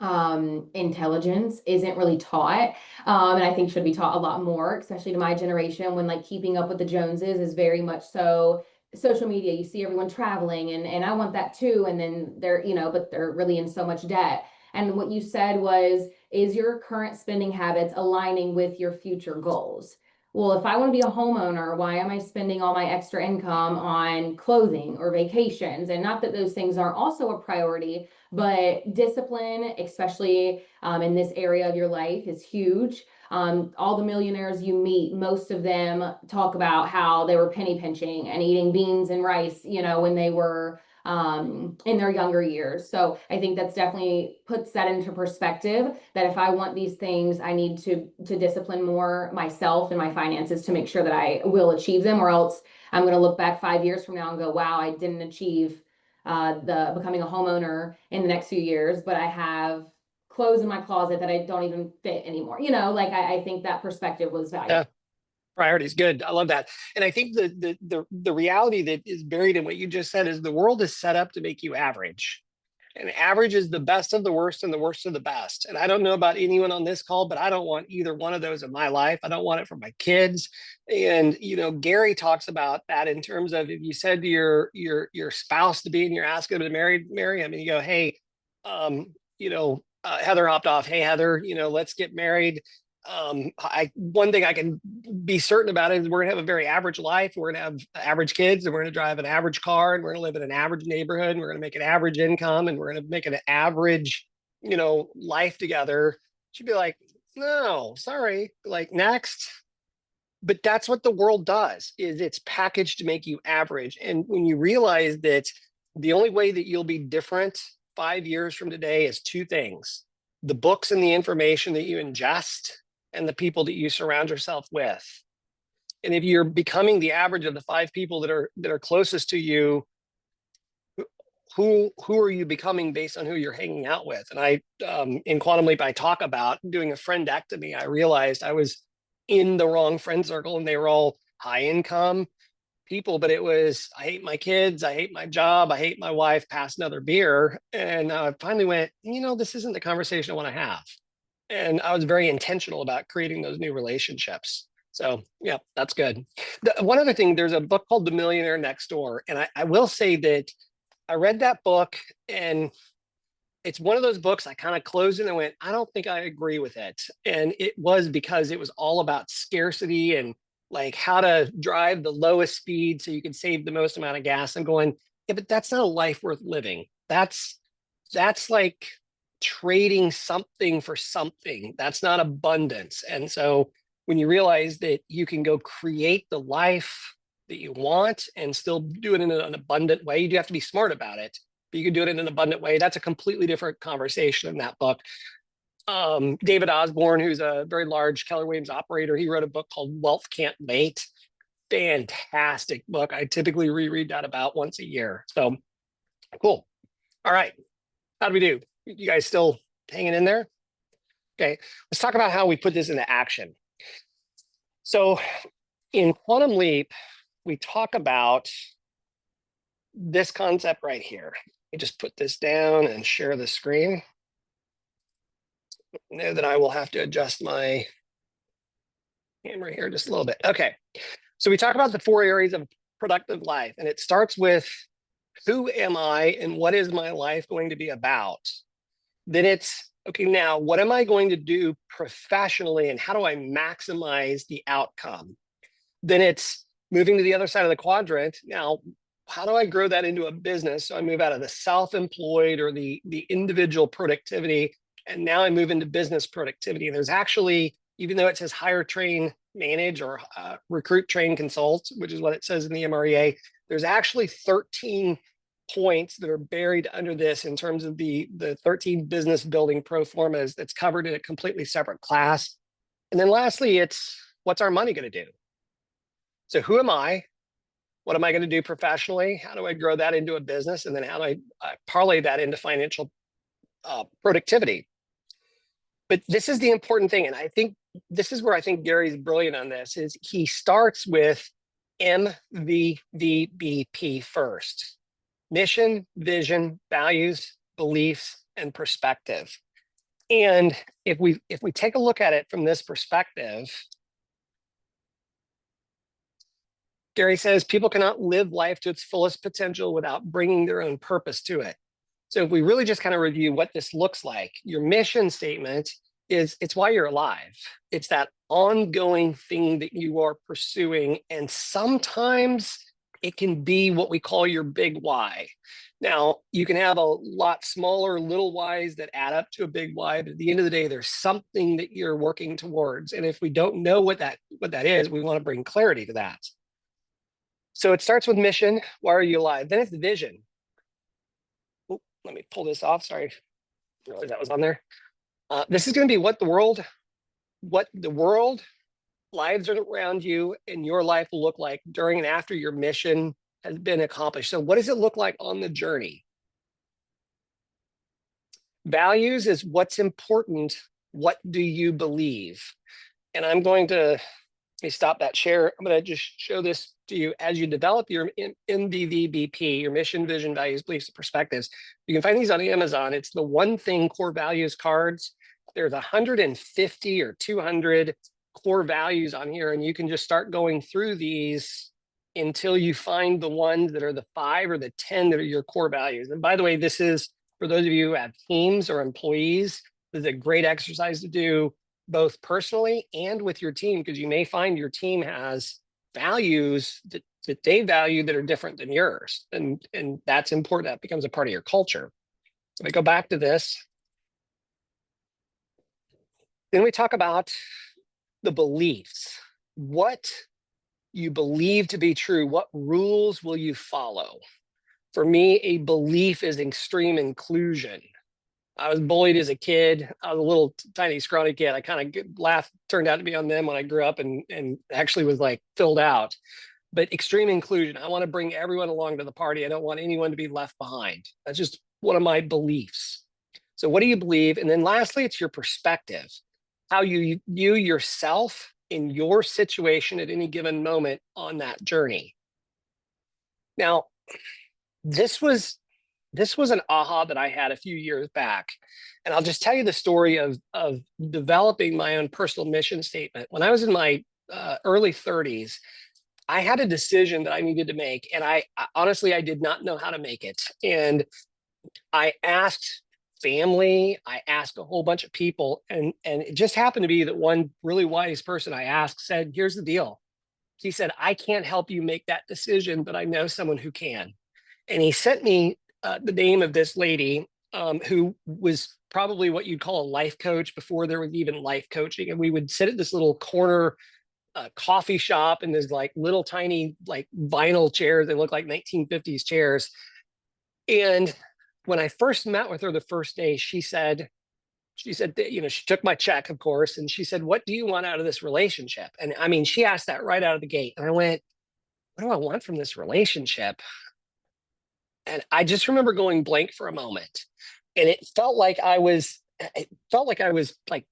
intelligence isn't really taught, and I think should be taught a lot more, especially to my generation, when like keeping up with the Joneses is very much so social media. You see everyone traveling, and I want that too, and then but they're really in so much debt. And what you said was, is your current spending habits aligning with your future goals? Well, if I want to be a homeowner, why am I spending all my extra income on clothing or vacations? And not that those things aren't also a priority, but discipline, especially in this area of your life, is huge. All the millionaires you meet, most of them talk about how they were penny pinching and eating beans and rice, when they were in their younger years. So I think that's definitely puts that into perspective, that if I want these things, I need to discipline more myself and my finances to make sure that I will achieve them, or else I'm going to look back 5 years from now and go, wow, I didn't achieve the becoming a homeowner in the next few years, but I have clothes in my closet that I don't even fit anymore. I think that perspective was valuable. Yeah. Priorities. Good. I love that. And I think the reality that is buried in what you just said is the world is set up to make you average. And average is the best of the worst and the worst of the best. And I don't know about anyone on this call, but I don't want either one of those in my life. I don't want it for my kids. And, Gary talks about that in terms of, if you said to your spouse to be and you're asking them to marry him, and you go, hey, Heather hopped off. Hey, Heather, let's get married. One thing I can be certain about is we're gonna have a very average life. We're gonna have average kids, and we're gonna drive an average car, and we're gonna live in an average neighborhood, and we're gonna make an average income, and we're gonna make an average, life together. She'd be like, no, sorry, like, next. But that's what the world does, is it's packaged to make you average. And when you realize that the only way that you'll be different 5 years from today is two things: the books and the information that you ingest and the people that you surround yourself with. And if you're becoming the average of the 5 people that are closest to you, who are you becoming based on who you're hanging out with? And I, in Quantum Leap, I talk about doing a friendectomy. I realized I was in the wrong friend circle, and they were all high income people, but it was, I hate my kids, I hate my job, I hate my wife, pass another beer. And I finally went, this isn't the conversation I want to have. And I was very intentional about creating those new relationships. So yeah, that's good. One other thing, there's a book called The Millionaire Next Door. And I will say that I read that book, and it's one of those books I kind of closed it and went, I don't think I agree with it. And it was because it was all about scarcity and like how to drive the lowest speed so you can save the most amount of gas. I'm going, yeah, but that's not a life worth living. That's like trading something for something. That's not abundance. And so when you realize that you can go create the life that you want and still do it in an abundant way, you do have to be smart about it, but you can do it in an abundant way. That's a completely different conversation in that book. David Osborne, who's a very large Keller Williams operator, he wrote a book called Wealth Can't Wait. Fantastic book. I typically reread that about once a year. So cool. All right. How do we do? You guys still hanging in there? Okay. Let's talk about how we put this into action. So in Quantum Leap, we talk about this concept right here. Let me just put this down and share the screen. Know that I will have to adjust my camera here just a little bit. Okay, so we talk about the 4 areas of productive life, and it starts with who am I and what is my life going to be about? Then it's, okay, now what am I going to do professionally and how do I maximize the outcome? Then it's moving to the other side of the quadrant. Now, how do I grow that into a business? So I move out of the self-employed or the individual productivity, and now I move into business productivity. There's actually, even though it says hire, train, manage, or recruit, train, consult, which is what it says in the MREA, there's actually 13 points that are buried under this in terms of the 13 business building pro formas that's covered in a completely separate class. And then lastly, it's what's our money going to do? So who am I? What am I going to do professionally? How do I grow that into a business? And then how do I parlay that into financial productivity? But this is the important thing. And I think this is where I think Gary's brilliant on this, is he starts with MVVBP first: mission, vision, values, beliefs, and perspective. And if we take a look at it from this perspective, Gary says people cannot live life to its fullest potential without bringing their own purpose to it. So if we really just kind of review what this looks like, your mission statement is, it's why you're alive. It's that ongoing thing that you are pursuing. And sometimes it can be what we call your big why. Now, you can have a lot smaller little whys that add up to a big why, but at the end of the day, there's something that you're working towards. And if we don't know what that is, we want to bring clarity to that. So it starts with mission. Why are you alive? Then it's vision. Ooh, let me pull this off. Sorry, I realized that was on there. This is going to be what the world, lives around you, and your life will look like during and after your mission has been accomplished. So what does it look like on the journey? Values is what's important. What do you believe? And I'm going to, let me stop that share. I'm going to just show this to you as you develop your MVVBP, your mission, vision, values, beliefs, and perspectives. You can find these on Amazon. It's the One Thing core values cards. There's 150 or 200 core values on here, and you can just start going through these until you find the ones that are the 5 or the 10 that are your core values. And by the way, this is for those of you who have teams or employees. This is a great exercise to do both personally and with your team, because you may find your team has values that they value that are different than yours. And that's important. That becomes a part of your culture. So I go back to this. Then we talk about the beliefs. What you believe to be true. What rules will you follow? For me, a belief is extreme inclusion. I was bullied as a kid. I was a little tiny scrawny kid. I kind of laughed, turned out to be on them when I grew up and actually was like filled out. But extreme inclusion, I want to bring everyone along to the party. I don't want anyone to be left behind. That's just one of my beliefs. So what do you believe? And then lastly, it's your perspective, how you view yourself in your situation at any given moment on that journey. Now, this was an aha that I had a few years back. And I'll just tell you the story of developing my own personal mission statement. When I was in my early 30s, I had a decision that I needed to make. And I honestly, I did not know how to make it. And I asked family, I asked a whole bunch of people. And it just happened to be that one really wise person I asked said, here's the deal. He said, I can't help you make that decision, but I know someone who can. And he sent me the name of this lady who was probably what you'd call a life coach before there was even life coaching. And we would sit at this little corner coffee shop, and there's like little tiny like vinyl chairs. They look like 1950s chairs. And when I first met with her the first day, she said, that, you know, she took my check, of course, and she said, what do you want out of this relationship? And I mean, she asked that right out of the gate. And I went, what do I want from this relationship? And I just remember going blank for a moment. And it felt like I was like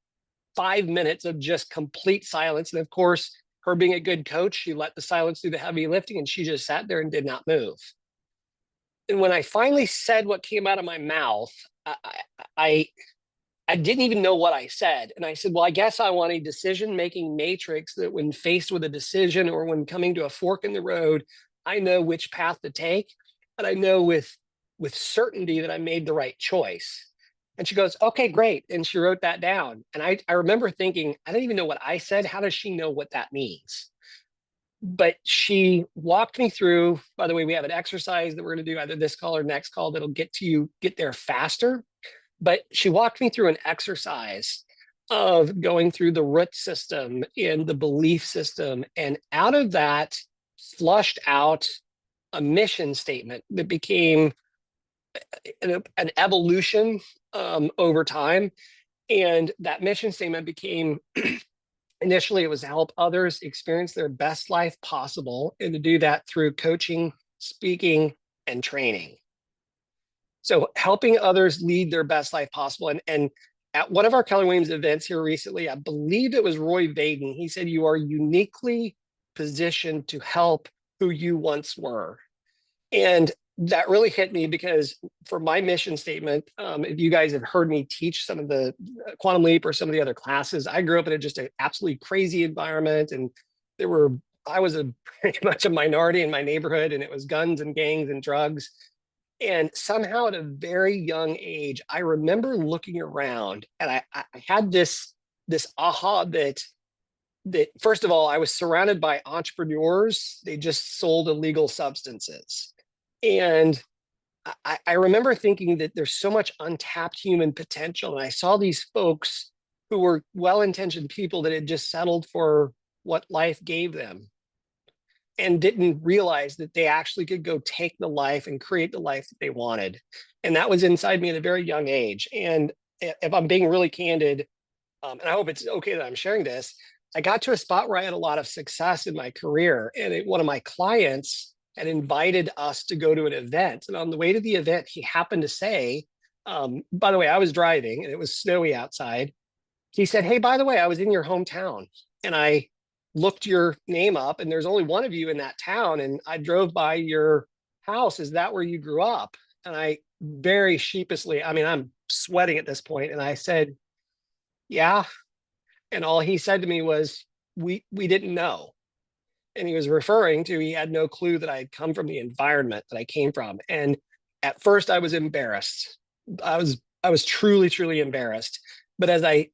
5 minutes of just complete silence. And of course, her being a good coach, she let the silence do the heavy lifting, and she just sat there and did not move. And when I finally said what came out of my mouth, I didn't even know what I said. And I said, well, I guess I want a decision-making matrix that when faced with a decision or when coming to a fork in the road, I know which path to take. And I know with certainty that I made the right choice. And she goes, okay, great. And she wrote that down. And I remember thinking, I don't even know what I said. How does she know what that means? But she walked me through, by the way, we have an exercise that we're going to do either this call or next call that'll get there faster. But she walked me through an exercise of going through the root system and the belief system. And out of that flushed out a mission statement that became an evolution over time. And that mission statement became, initially it was to help others experience their best life possible, and to do that through coaching, speaking, and training. So helping others lead their best life possible. And at one of our Keller Williams events here recently, I believe it was Roy Vaden, he said, you are uniquely positioned to help who you once were. And that really hit me, because for my mission statement, if you guys have heard me teach some of the Quantum Leap or some of the other classes, I grew up in just an absolutely crazy environment. And I was pretty much a minority in my neighborhood, and it was guns and gangs and drugs. And somehow at a very young age, I remember looking around, and I had this aha that first of all, I was surrounded by entrepreneurs. They just sold illegal substances. And I remember thinking that there's so much untapped human potential. And I saw these folks who were well-intentioned people that had just settled for what life gave them and didn't realize that they actually could go take the life and create the life that they wanted. And that was inside me at a very young age. And if I'm being really candid, and I hope it's okay that I'm sharing this, I got to a spot where I had a lot of success in my career. And one of my clients had invited us to go to an event. And on the way to the event, he happened to say, by the way, I was driving and it was snowy outside. He said, hey, by the way, I was in your hometown and I looked your name up and there's only one of you in that town. And I drove by your house. Is that where you grew up? And I very sheepishly, I mean, I'm sweating at this point. And I said, yeah. And all he said to me was, we didn't know. And he was referring to, he had no clue that I had come from the environment that I came from. And at first I was embarrassed. I was truly, truly embarrassed. But as I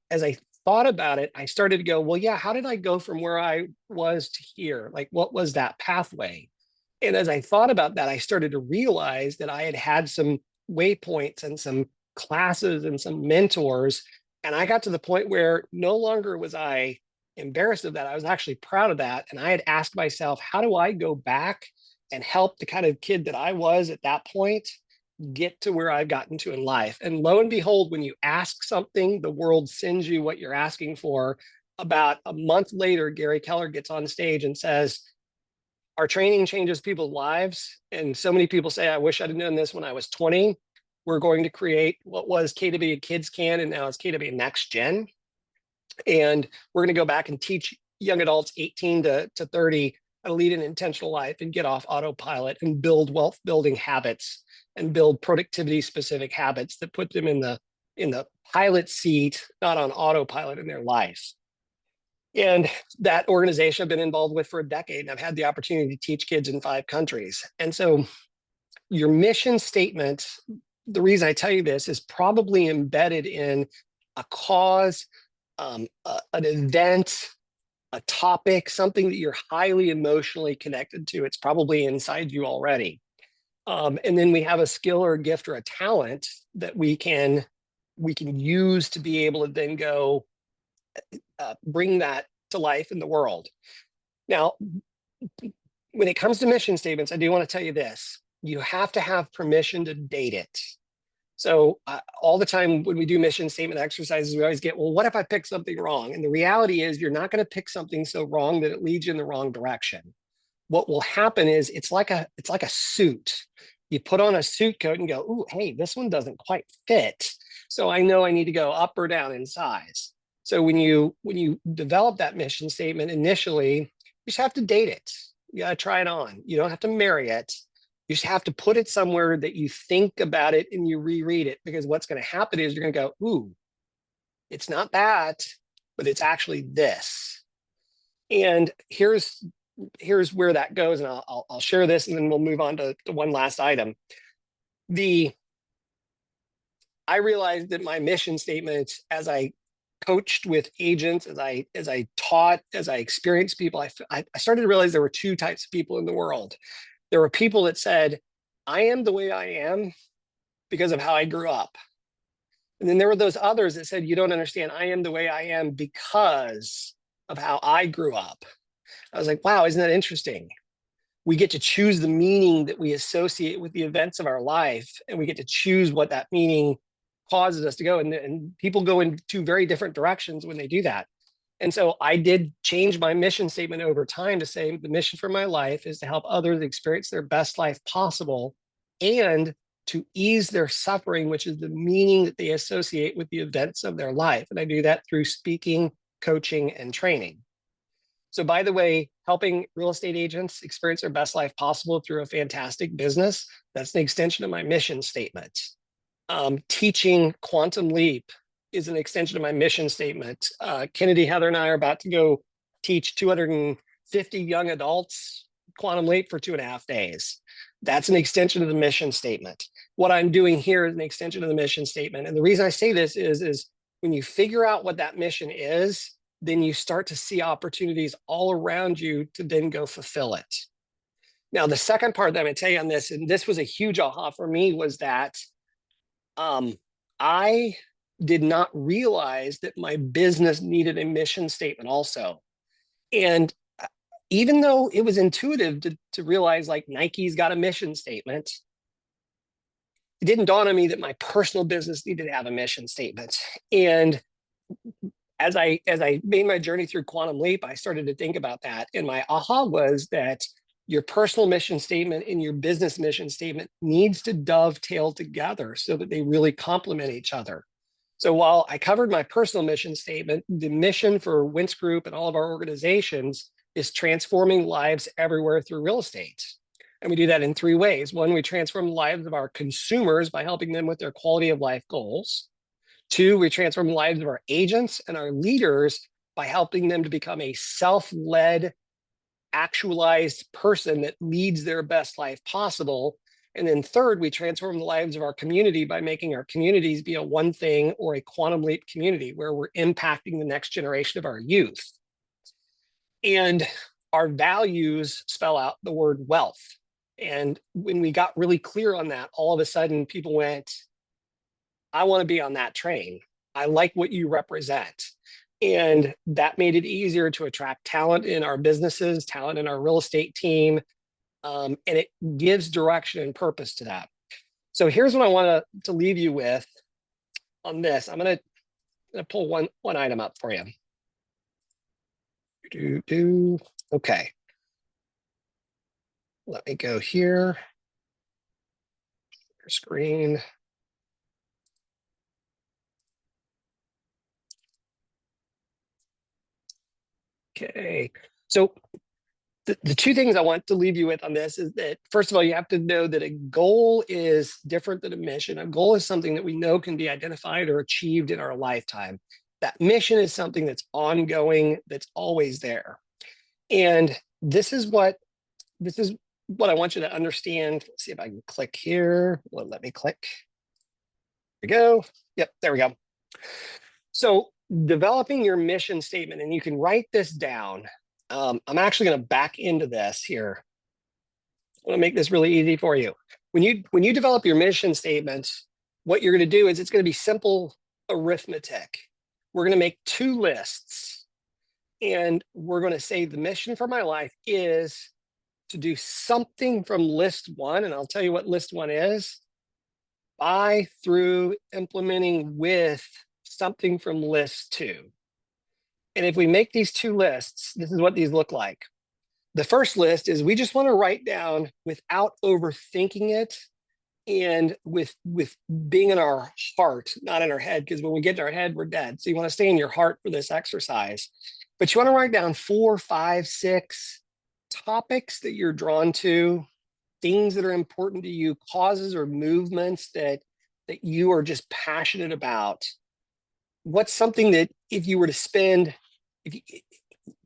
thought about it, I started to go, well, yeah, how did I go from where I was to here? Like, what was that pathway? And as I thought about that, I started to realize that I had some waypoints and some classes and some mentors. And I got to the point where no longer was I embarrassed of that. I was actually proud of that. And I had asked myself, how do I go back and help the kind of kid that I was at that point get to where I've gotten to in life. And lo and behold, when you ask something, the world sends you what you're asking for. About a month later, Gary Keller gets on stage and says, our training changes people's lives. And so many people say, I wish I'd have known this when I was 20. We're going to create what was KW Kids Can, and now it's KW Next Gen. And we're going to go back and teach young adults 18 to 30 how to lead an intentional life and get off autopilot and build wealth building habits and build productivity specific habits that put them in the pilot seat, not on autopilot in their life. And that organization I've been involved with for a decade, and I've had the opportunity to teach kids in 5 countries. And so your mission statement, the reason I tell you this, is probably embedded in a cause, an event, a topic, something that you're highly emotionally connected to. It's probably inside you already. And then we have a skill or a gift or a talent that we can use to be able to then go bring that to life in the world. Now, when it comes to mission statements, I do want to tell you this. You have to have permission to date it. So all the time when we do mission statement exercises, we always get, well, what if I pick something wrong? And the reality is you're not going to pick something so wrong that it leads you in the wrong direction. What will happen is it's like a suit. You put on a suit coat and go, ooh, hey, this one doesn't quite fit. So I know I need to go up or down in size. So when you develop that mission statement initially, you just have to date it. You got to try it on. You don't have to marry it. You just have to put it somewhere that you think about it and you reread it, because what's going to happen is you're going to go, ooh, it's not that, but it's actually this. And here's where that goes. And I'll share this and then we'll move on to one last item. I realized that my mission statement, as I coached with agents, as I taught, as I experienced people, I started to realize there were 2 types of people in the world. There were people that said, I am the way I am because of how I grew up. And then there were those others that said, you don't understand, I am the way I am because of how I grew up. I was like, wow, isn't that interesting? We get to choose the meaning that we associate with the events of our life, and we get to choose what that meaning causes us to go. And people go in 2 very different directions when they do that. And so I did change my mission statement over time to say the mission for my life is to help others experience their best life possible and to ease their suffering, which is the meaning that they associate with the events of their life. And I do that through speaking, coaching, and training. So by the way, helping real estate agents experience their best life possible through a fantastic business, that's an extension of my mission statement. Teaching Quantum Leap is an extension of my mission statement. Kennedy, Heather, and I are about to go teach 250 young adults Quantum Leap for 2.5 days. That's an extension of the mission statement. What I'm doing here is an extension of the mission statement. And the reason I say this is when you figure out what that mission is, then you start to see opportunities all around you to then go fulfill it. Now, the second part that I'm going to tell you on this, and this was a huge aha for me, was that I did not realize that my business needed a mission statement also. And even though it was intuitive to realize like Nike's got a mission statement, it didn't dawn on me that my personal business needed to have a mission statement. And as I made my journey through Quantum Leap, I started to think about that. And my aha was that your personal mission statement and your business mission statement needs to dovetail together so that they really complement each other. So while I covered my personal mission statement, the mission for Wentz Group and all of our organizations is transforming lives everywhere through real estate. And we do that in 3 ways. 1, we transform the lives of our consumers by helping them with their quality of life goals. 2, we transform the lives of our agents and our leaders by helping them to become a self-led, actualized person that leads their best life possible. And then 3rd, we transform the lives of our community by making our communities be a one thing or a Quantum Leap community where we're impacting the next generation of our youth. And our values spell out the word wealth. And when we got really clear on that, all of a sudden people went, I want to be on that train. I like what you represent. And that made it easier to attract talent in our businesses, talent in our real estate team, and it gives direction and purpose to that. So here's what I want to leave you with on this. I'm gonna pull one item up for you. Okay. Let me go here. Screen. Okay. So the two things I want to leave you with on this is that, first of all, you have to know that a goal is different than a mission. A goal is something that we know can be identified or achieved in our lifetime. That mission is something that's ongoing, that's always there. And this is what I want you to understand. Let's see if I can click here. Well, let me click. There we go. Yep, there we go. So developing your mission statement, and you can write this down. I'm actually going to back into this here. I want to make this really easy for you. When you develop your mission statement, what you're going to do is it's going to be simple arithmetic. We're going to make two lists, and we're going to say the mission for my life is to do something from list one, and I'll tell you what list one is, by, through, implementing, with something from list two. And if we make these two lists, this is what these look like. The first list is we just want to write down without overthinking it and with being in our heart, not in our head, because when we get to our head, we're dead. So you want to stay in your heart for this exercise. But you want to write down 4, 5, 6 topics that you're drawn to, things that are important to you, causes or movements that you are just passionate about. What's something that if you were to spend,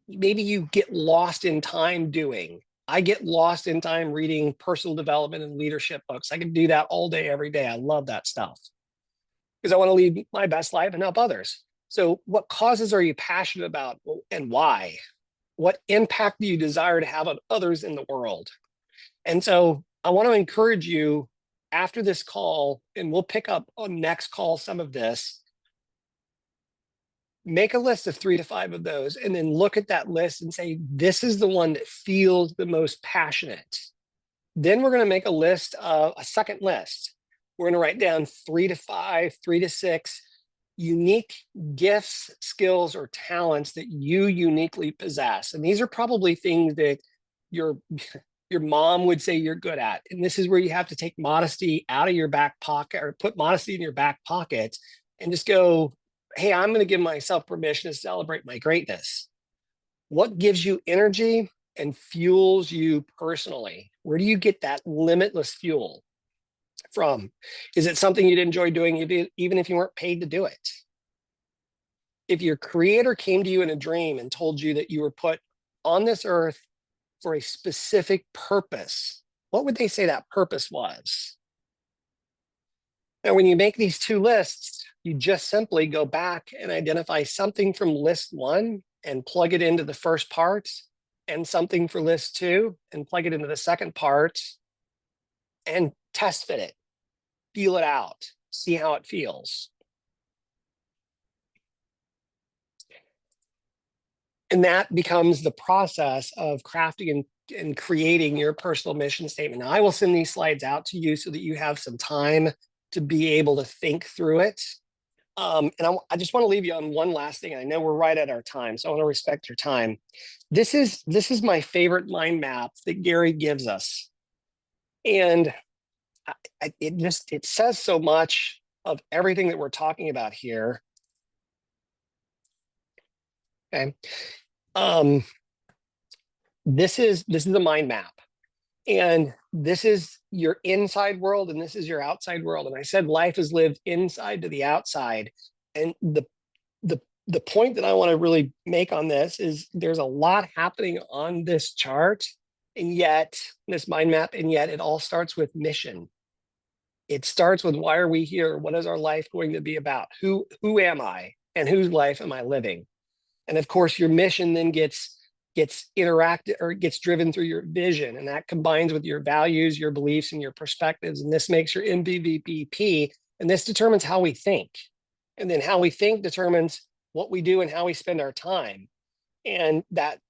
maybe you get lost in time doing. I get lost in time reading personal development and leadership books. I can do that all day, every day. I love that stuff because I want to lead my best life and help others. So what causes are you passionate about and why? What impact do you desire to have on others in the world? And so I want to encourage you after this call, and we'll pick up on next call some of this, make a list of 3 to 5 of those, and then look at that list and say, this is the one that feels the most passionate. Then we're going to make a list of a second list. We're going to write down 3 to 5, 3 to 6 unique gifts, skills, or talents that you uniquely possess. And these are probably things that your mom would say you're good at. And this is where you have to take modesty out of your back pocket, or put modesty in your back pocket and just go, hey, I'm going to give myself permission to celebrate my greatness. What gives you energy and fuels you personally? Where do you get that limitless fuel from? Is it something you'd enjoy doing even if you weren't paid to do it? If your creator came to you in a dream and told you that you were put on this earth for a specific purpose, what would they say that purpose was? Now, when you make these two lists, you just simply go back and identify something from list one and plug it into the first part, and something for list two and plug it into the second part, and test fit it, feel it out, see how it feels. And that becomes the process of crafting and creating your personal mission statement. Now, I will send these slides out to you so that you have some time to be able to think through it. And I just want to leave you on one last thing. I know we're right at our time, so I want to respect your time. This is my favorite mind map that Gary gives us. And it says so much of everything that we're talking about here. Okay. This is the mind map, and this is your inside world and this is your outside world. And I said life is lived inside to the outside. And the point that I want to really make on this is there's a lot happening on this chart, and yet this mind map, and yet it all starts with mission. It starts with, why are we here? What is our life going to be about? Who am I, and whose life am I living? And of course, your mission then gets interacted or gets driven through your vision, and that combines with your values, your beliefs, and your perspectives. And this makes your MVVBP, and this determines how we think. And then how we think determines what we do and how we spend our time. And that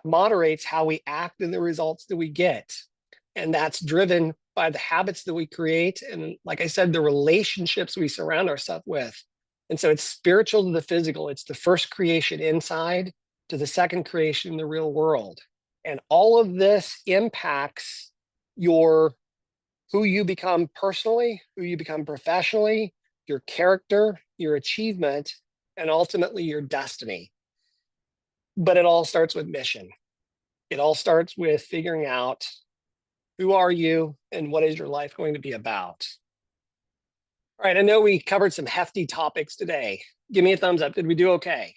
moderates how we act and the results that we get. And that's driven by the habits that we create. And like I said, the relationships we surround ourselves with. And so it's spiritual to the physical. It's the first creation inside to the second creation in the real world. And all of this impacts who you become personally, who you become professionally, your character, your achievement, and ultimately your destiny. But it all starts with mission. It all starts with figuring out who are you and what is your life going to be about. All right, I know we covered some hefty topics today. Give me a thumbs up. Did we do okay?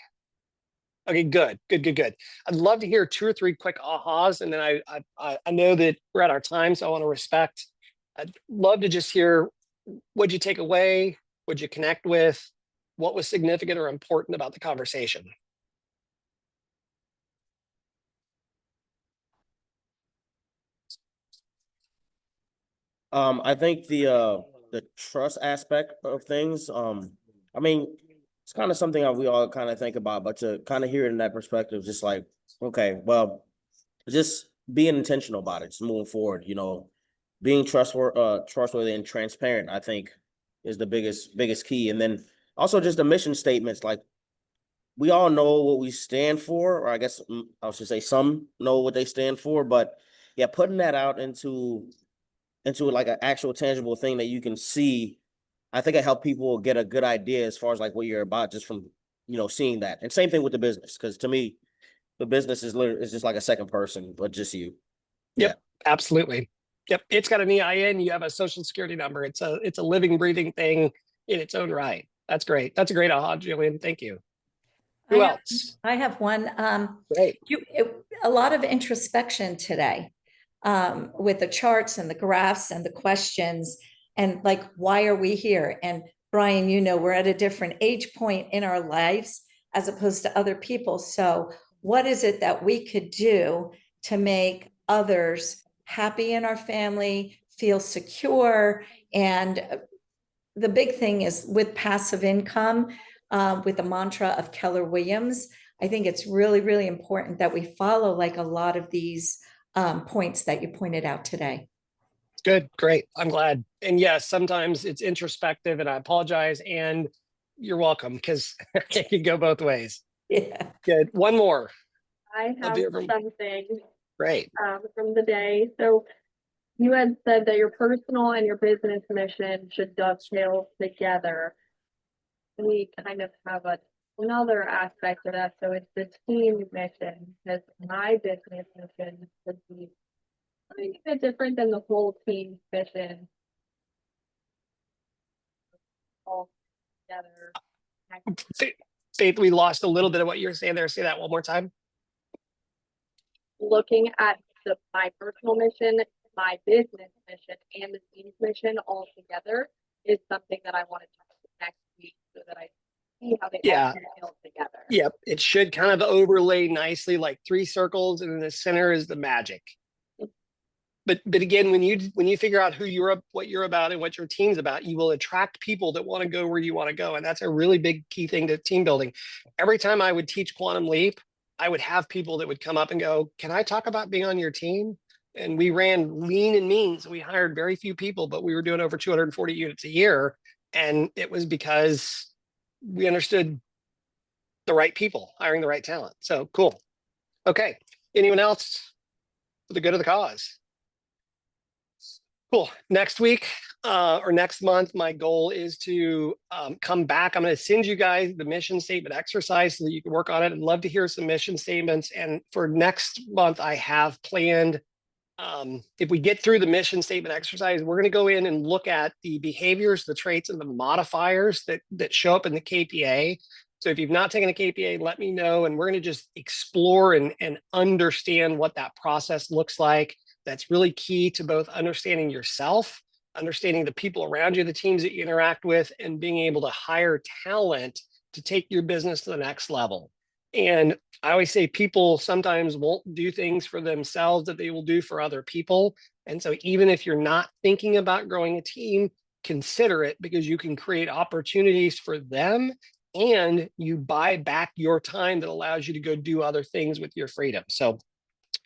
Okay, good. I'd love to hear 2 or 3 quick ahas, and then I know that we're at our time, so I want to respect. I'd love to just hear what'd you take away, what'd you connect with, what was significant or important about the conversation. I think the trust aspect of things, I mean, it's kind of something that we all kind of think about, but to kind of hear it in that perspective, just like, okay, well, just being intentional about it, just moving forward, you know, being trustworthy and transparent, I think is the biggest key. And then also just the mission statements, like we all know what we stand for, or I guess I should say some know what they stand for, but yeah, putting that out into like an actual tangible thing that you can see, I think it helped people get a good idea as far as like what you're about just from, you know, seeing that. And same thing with the business, because to me, the business is just like a second person, but just you. Yep, absolutely. Yep, it's got an EIN. You have a social security number. It's a living, breathing thing in its own right. That's great. That's a great aha, Julian. Thank you. Who else? I have one. Great. A lot of introspection today, with the charts and the graphs and the questions and like, why are we here? And Brian, you know, we're at a different age point in our lives as opposed to other people. So what is it that we could do to make others happy in our family, feel secure? And the big thing is with passive income, with the mantra of Keller Williams, I think it's really, really important that we follow like a lot of these points that you pointed out today. Good, great. I'm glad. And yes, sometimes it's introspective, and I apologize. And you're welcome, because it can go both ways. Yeah. Good. One more. I have something Great. From the day. So you had said that your personal and your business mission should dovetail together. We kind of have another aspect of that. So it's the team mission, because my business mission would be a bit different than the whole team's mission. All together. Faith, we lost a little bit of what you were saying there. Say that one more time. Looking at my personal mission, my business mission, and the team's mission all together is something that I want to talk about next week, so that I see how they all feel together. Yep. It should kind of overlay nicely, like 3 circles, and in the center is the magic. But again, when you figure out what you're about and what your team's about, you will attract people that want to go where you want to go. And that's a really big key thing to team building. Every time I would teach Quantum Leap, I would have people that would come up and go, can I talk about being on your team? And we ran lean and mean. So we hired very few people, but we were doing over 240 units a year. And it was because we understood the right people, hiring the right talent. So cool. Okay. Anyone else for the good of the cause? Cool. Next week or next month, my goal is to come back. I'm going to send you guys the mission statement exercise so that you can work on it. I'd love to hear some mission statements. And for next month, I have planned, if we get through the mission statement exercise, we're going to go in and look at the behaviors, the traits, and the modifiers that show up in the KPA. So if you've not taken a KPA, let me know. And we're going to just explore and understand what that process looks like. That's really key to both understanding yourself, understanding the people around you, the teams that you interact with, and being able to hire talent to take your business to the next level. And I always say people sometimes won't do things for themselves that they will do for other people. And so even if you're not thinking about growing a team, consider it, because you can create opportunities for them, and you buy back your time that allows you to go do other things with your freedom. So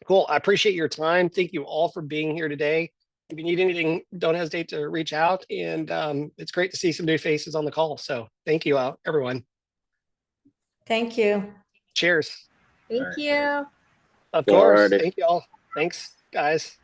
Cool. I appreciate your time. Thank you all for being here today. If you need anything, don't hesitate to reach out. And it's great to see some new faces on the call. So thank you, everyone. Thank you. Cheers. Thank you. Of course. Alrighty. Thank you all. Thanks, guys.